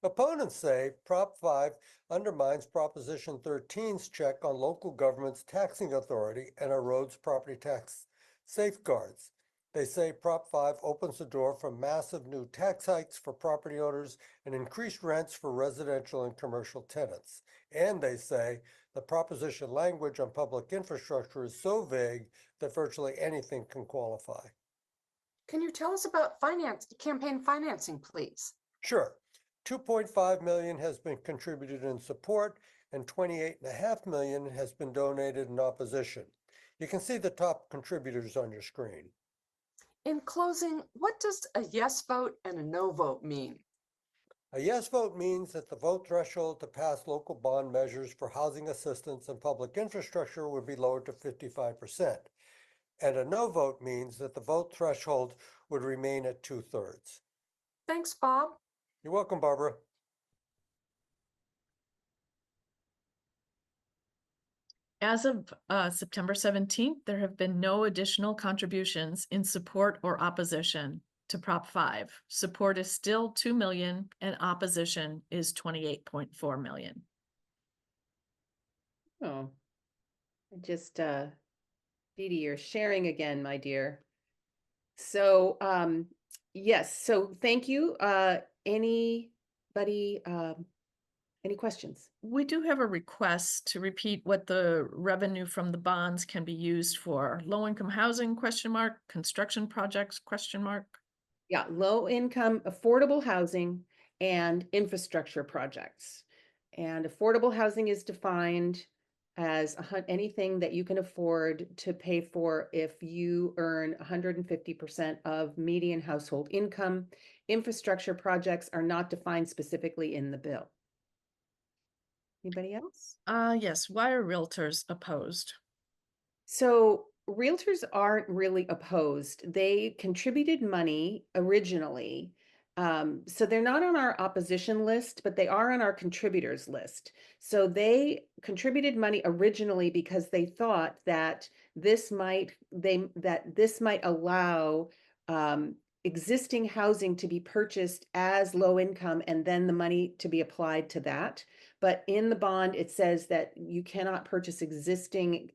Opponents say Prop 5 undermines Proposition 13's check on local government's taxing authority and erodes property tax safeguards. They say Prop 5 opens the door for massive new tax hikes for property owners and increased rents for residential and commercial tenants. And they say the proposition language on public infrastructure is so vague that virtually anything can qualify. Can you tell us about campaign financing, please? Sure. $2.5 million has been contributed in support and $28.5 million has been donated in opposition. You can see the top contributors on your screen. In closing, what does a yes vote and a no vote mean? A yes vote means that the vote threshold to pass local bond measures for housing assistance and public infrastructure would be lowered to 55%. And a no vote means that the vote threshold would remain at 2/3. Thanks, Bob. You're welcome, Barbara. As of September 17th, there have been no additional contributions in support or opposition to Prop 5. Support is still 2 million and opposition is 28.4 million. Oh, just Dee, you're sharing again, my dear. So yes, so thank you. Anybody any questions? We do have a request to repeat what the revenue from the bonds can be used for. Low-income housing, ? Construction projects, ? Yeah, low income, affordable housing and infrastructure projects. And affordable housing is defined as anything that you can afford to pay for if you earn 150% of median household income. Infrastructure projects are not defined specifically in the bill. Anybody else? Yes. Why are realtors opposed? So realtors aren't really opposed. They contributed money originally. So they're not on our opposition list, but they are on our contributors list. So they contributed money originally because they thought that this might allow existing housing to be purchased as low income and then the money to be applied to that. But in the bond, it says that you cannot purchase existing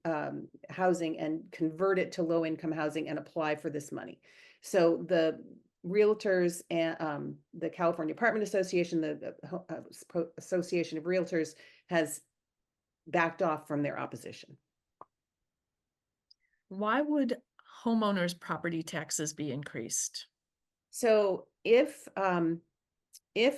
housing and convert it to low income housing and apply for this money. So the realtors and the California Apartment Association, the Association of Realtors has backed off from their opposition. Why would homeowners' property taxes be increased? So if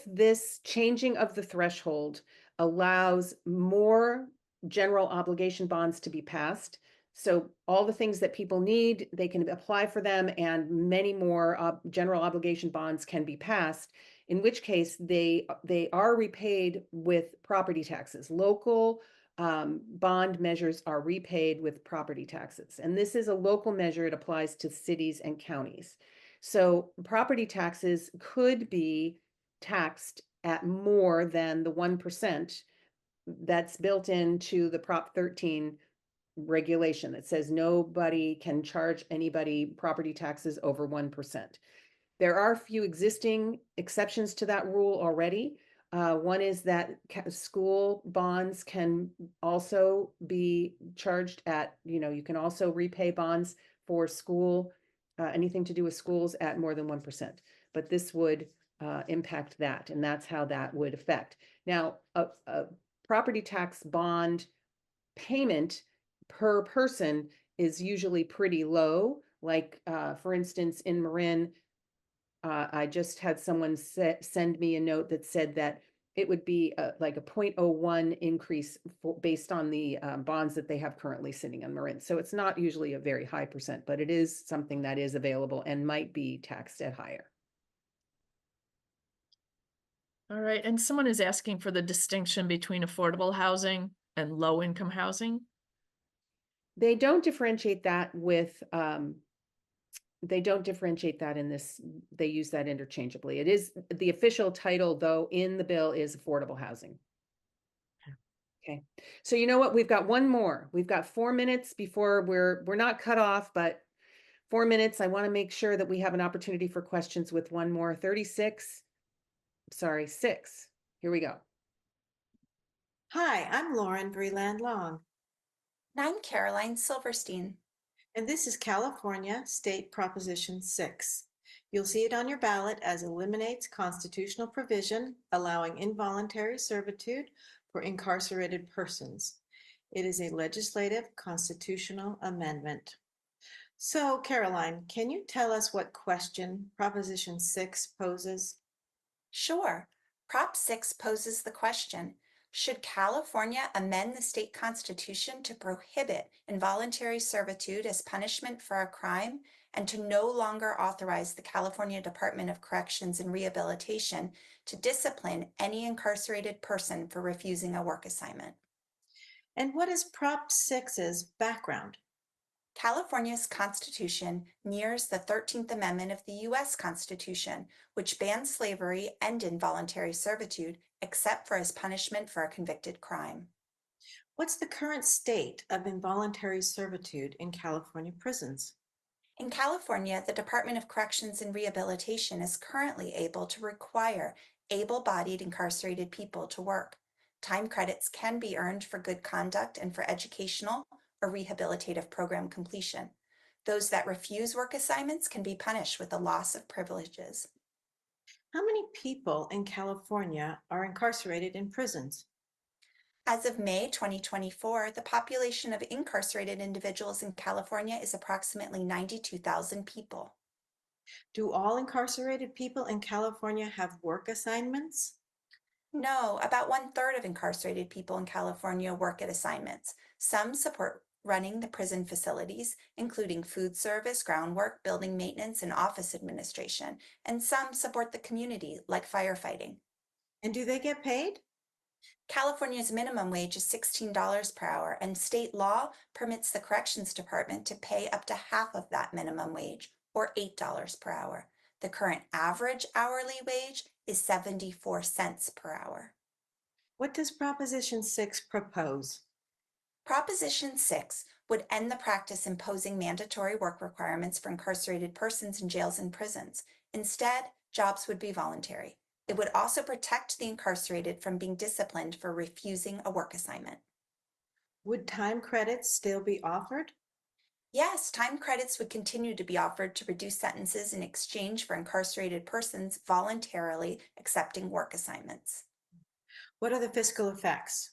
this changing of the threshold allows more general obligation bonds to be passed. So all the things that people need, they can apply for them, and many more general obligation bonds can be passed, in which case they are repaid with property taxes. Local bond measures are repaid with property taxes. And this is a local measure. It applies to cities and counties. So property taxes could be taxed at more than the 1% that's built into the Prop 13 regulation that says nobody can charge anybody property taxes over 1%. There are a few existing exceptions to that rule already. One is that school bonds can also be charged at, you can also repay bonds for school, anything to do with schools at more than 1%. But this would impact that, and that's how that would affect. Now, a property tax bond payment per person is usually pretty low. Like, for instance, in Marin, I just had someone send me a note that said that it would be like a 0.01 increase based on the bonds that they have currently sitting on Marin. So it's not usually a very high percent, but it is something that is available and might be taxed at higher. All right, and someone is asking for the distinction between affordable housing and low-income housing. They don't differentiate that with, they don't differentiate that in this, they use that interchangeably. It is, the official title though in the bill is affordable housing. Okay, so you know what, we've got one more. We've got 4 minutes before we're not cut off, but 4 minutes. I want to make sure that we have an opportunity for questions with one more. 36. Sorry, 6. Here we go. Hi, I'm Lauren Breland Long. And I'm Caroline Silverstein. And this is California State Proposition 6. You'll see it on your ballot as eliminates constitutional provision allowing involuntary servitude for incarcerated persons. It is a legislative constitutional amendment. So, Caroline, can you tell us what question Proposition 6 poses? Sure. Prop 6 poses the question, should California amend the state constitution to prohibit involuntary servitude as punishment for a crime and to no longer authorize the California Department of Corrections and Rehabilitation to discipline any incarcerated person for refusing a work assignment? And what is Prop 6's background? California's Constitution mirrors the 13th Amendment of the U.S. Constitution, which bans slavery and involuntary servitude, except for as punishment for a convicted crime. What's the current state of involuntary servitude in California prisons? In California, the Department of Corrections and Rehabilitation is currently able to require able-bodied incarcerated people to work. Time credits can be earned for good conduct and for educational or rehabilitative program completion. Those that refuse work assignments can be punished with a loss of privileges. How many people in California are incarcerated in prisons? As of May 2024, the population of incarcerated individuals in California is approximately 92,000 people. Do all incarcerated people in California have work assignments? No, about 1/3 of incarcerated people in California work at assignments. Some support running the prison facilities, including food service, groundwork, building maintenance, and office administration, and some support the community, like firefighting. And do they get paid? California's minimum wage is $16 per hour, and state law permits the Corrections Department to pay up to half of that minimum wage, or $8 per hour. The current average hourly wage is 74 cents per hour. What does Proposition 6 propose? Proposition 6 would end the practice imposing mandatory work requirements for incarcerated persons in jails and prisons. Instead, jobs would be voluntary. It would also protect the incarcerated from being disciplined for refusing a work assignment. Would time credits still be offered? Yes, time credits would continue to be offered to reduce sentences in exchange for incarcerated persons voluntarily accepting work assignments. What are the fiscal effects?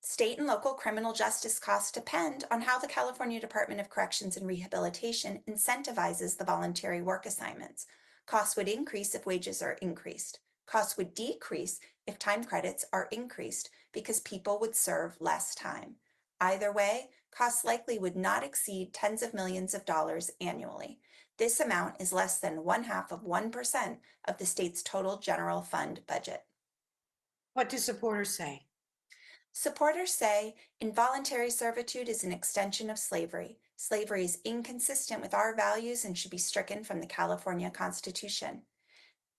State and local criminal justice costs depend on how the California Department of Corrections and Rehabilitation incentivizes the voluntary work assignments. Costs would increase if wages are increased. Costs would decrease if time credits are increased because people would serve less time. Either way, costs likely would not exceed tens of millions of dollars annually. This amount is less than 0.5% of the state's total general fund budget. What do supporters say? Supporters say involuntary servitude is an extension of slavery. Slavery is inconsistent with our values and should be stricken from the California Constitution.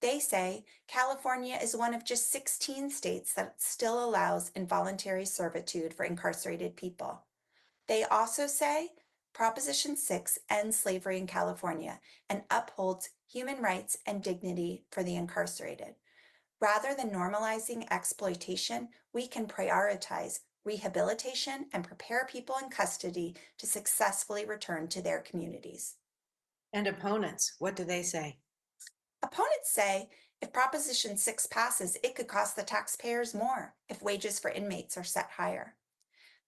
They say California is one of just 16 states that still allows involuntary servitude for incarcerated people. They also say Proposition 6 ends slavery in California and upholds human rights and dignity for the incarcerated. Rather than normalizing exploitation, we can prioritize rehabilitation and prepare people in custody to successfully return to their communities. And opponents, what do they say? Opponents say if Proposition 6 passes, it could cost the taxpayers more if wages for inmates are set higher.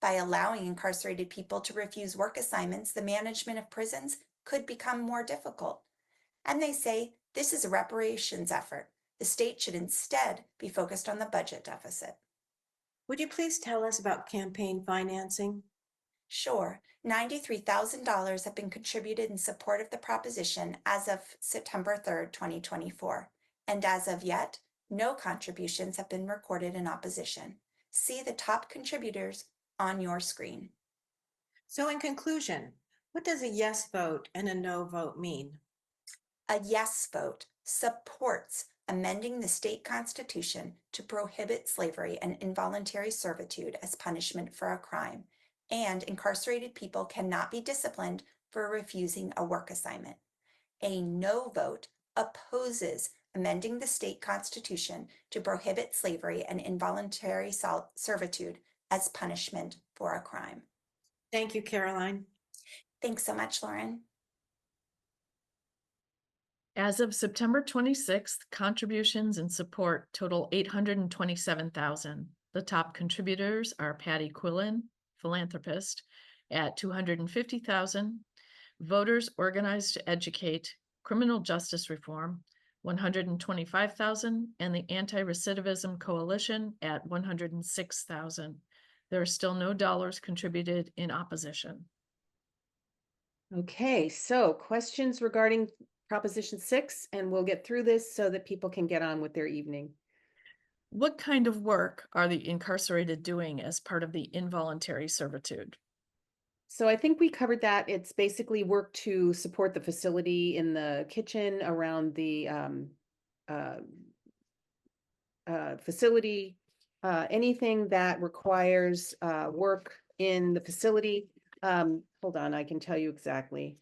By allowing incarcerated people to refuse work assignments, the management of prisons could become more difficult. And they say this is a reparations effort. The state should instead be focused on the budget deficit. Would you please tell us about campaign financing? Sure, $93,000 have been contributed in support of the proposition as of September 3rd, 2024. And as of yet, no contributions have been recorded in opposition. See the top contributors on your screen. So in conclusion, what does a yes vote and a no vote mean? A yes vote supports amending the state constitution to prohibit slavery and involuntary servitude as punishment for a crime, and incarcerated people cannot be disciplined for refusing a work assignment. A no vote opposes amending the state constitution to prohibit slavery and involuntary servitude as punishment for a crime. Thank you, Caroline. Thanks so much, Lauren. As of September 26th, contributions and support total $827,000. The top contributors are Patty Quillen, philanthropist, at $250,000, Voters Organized to Educate, Criminal Justice Reform, $125,000, and the Anti-Recidivism Coalition at $106,000. There are still no dollars contributed in opposition. Okay, so questions regarding Proposition 6, and we'll get through this so that people can get on with their evening. What kind of work are the incarcerated doing as part of the involuntary servitude? So I think we covered that. It's basically work to support the facility in the kitchen, around the facility, anything that requires work in the facility. Hold on, I can tell you exactly.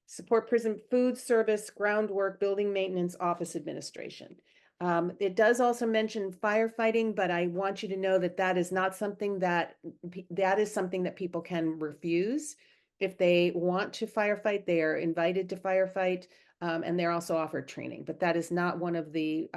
Support prison food service, groundwork, building maintenance, office administration. It does also mention firefighting, but I want you to know that that is not something that is something that people can refuse. If they want to firefight, they are invited to firefight, and they're also offered training. But that is not one of the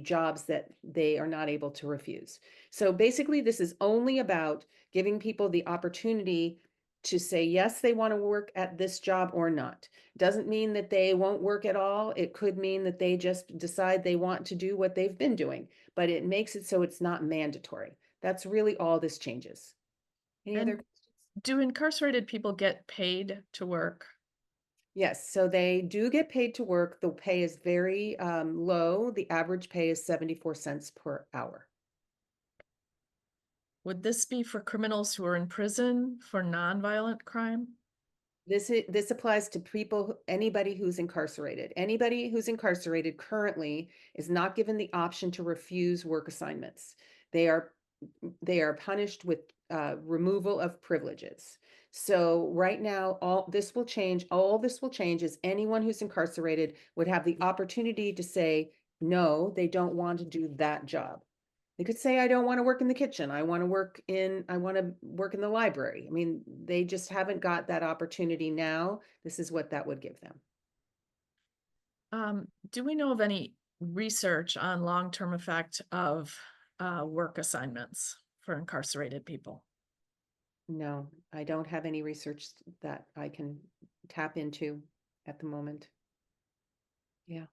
jobs that they are not able to refuse. So basically, this is only about giving people the opportunity to say, yes, they want to work at this job or not. Doesn't mean that they won't work at all. It could mean that they just decide they want to do what they've been doing, but it makes it so it's not mandatory. That's really all this changes. Any other questions? Do incarcerated people get paid to work? Yes, so they do get paid to work. The pay is very low. The average pay is 74 cents per hour. Would this be for criminals who are in prison for nonviolent crime? This applies to people, anybody who's incarcerated. Anybody who's incarcerated currently is not given the option to refuse work assignments. They are punished with removal of privileges. So right now, all this will change. All this will change is anyone who's incarcerated would have the opportunity to say, no, they don't want to do that job. They could say, I don't want to work in the kitchen. I want to work in the library. I mean, they just haven't got that opportunity now. This is what that would give them. Do we know of any research on long-term effect of work assignments for incarcerated people? No, I don't have any research that I can tap into at the moment. Yeah.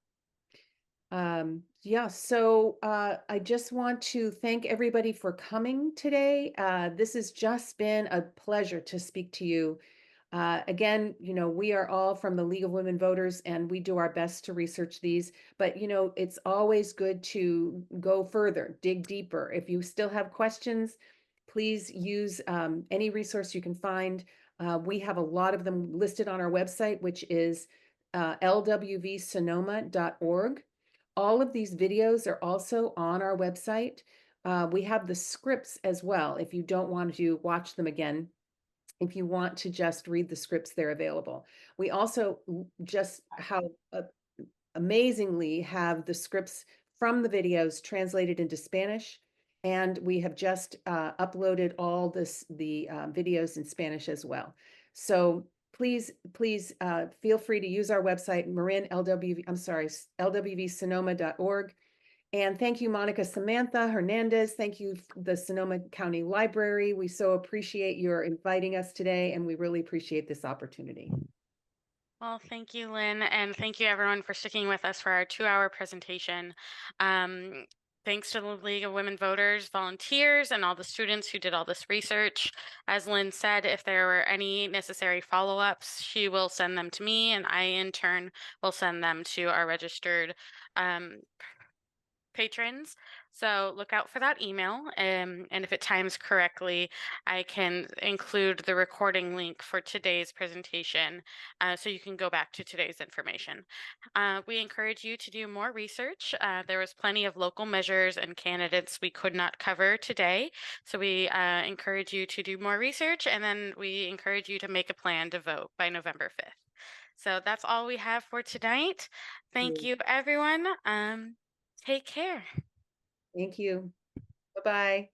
Yeah, so I just want to thank everybody for coming today. This has just been a pleasure to speak to you. Again, we are all from the League of Women Voters and we do our best to research these, but it's always good to go further, dig deeper. If you still have questions, please use any resource you can find. We have a lot of them listed on our website, which is lwvsonoma.org. All of these videos are also on our website. We have the scripts as well. If you don't want to watch them again, if you want to just read the scripts, they're available. We also just amazingly have the scripts from the videos translated into Spanish. And we have just uploaded all the videos in Spanish as well. So please feel free to use our website, Marin, lwvsonoma.org. And thank you, Monica Samantha Hernandez. Thank you, the Sonoma County Library. We so appreciate your inviting us today, and we really appreciate this opportunity. Well, thank you, Lynn, and thank you everyone for sticking with us for our 2-hour presentation. Thanks to the League of Women Voters volunteers and all the students who did all this research. As Lynn said, if there were any necessary follow-ups, she will send them to me, and I in turn will send them to our registered patrons. So look out for that email. And if it times correctly, I can include the recording link for today's presentation so you can go back to today's information. We encourage you to do more research. There was plenty of local measures and candidates we could not cover today. So we encourage you to do more research, and then we encourage you to make a plan to vote by November 5th. So that's all we have for tonight. Thank you, everyone. Take care. Thank you. Bye-bye.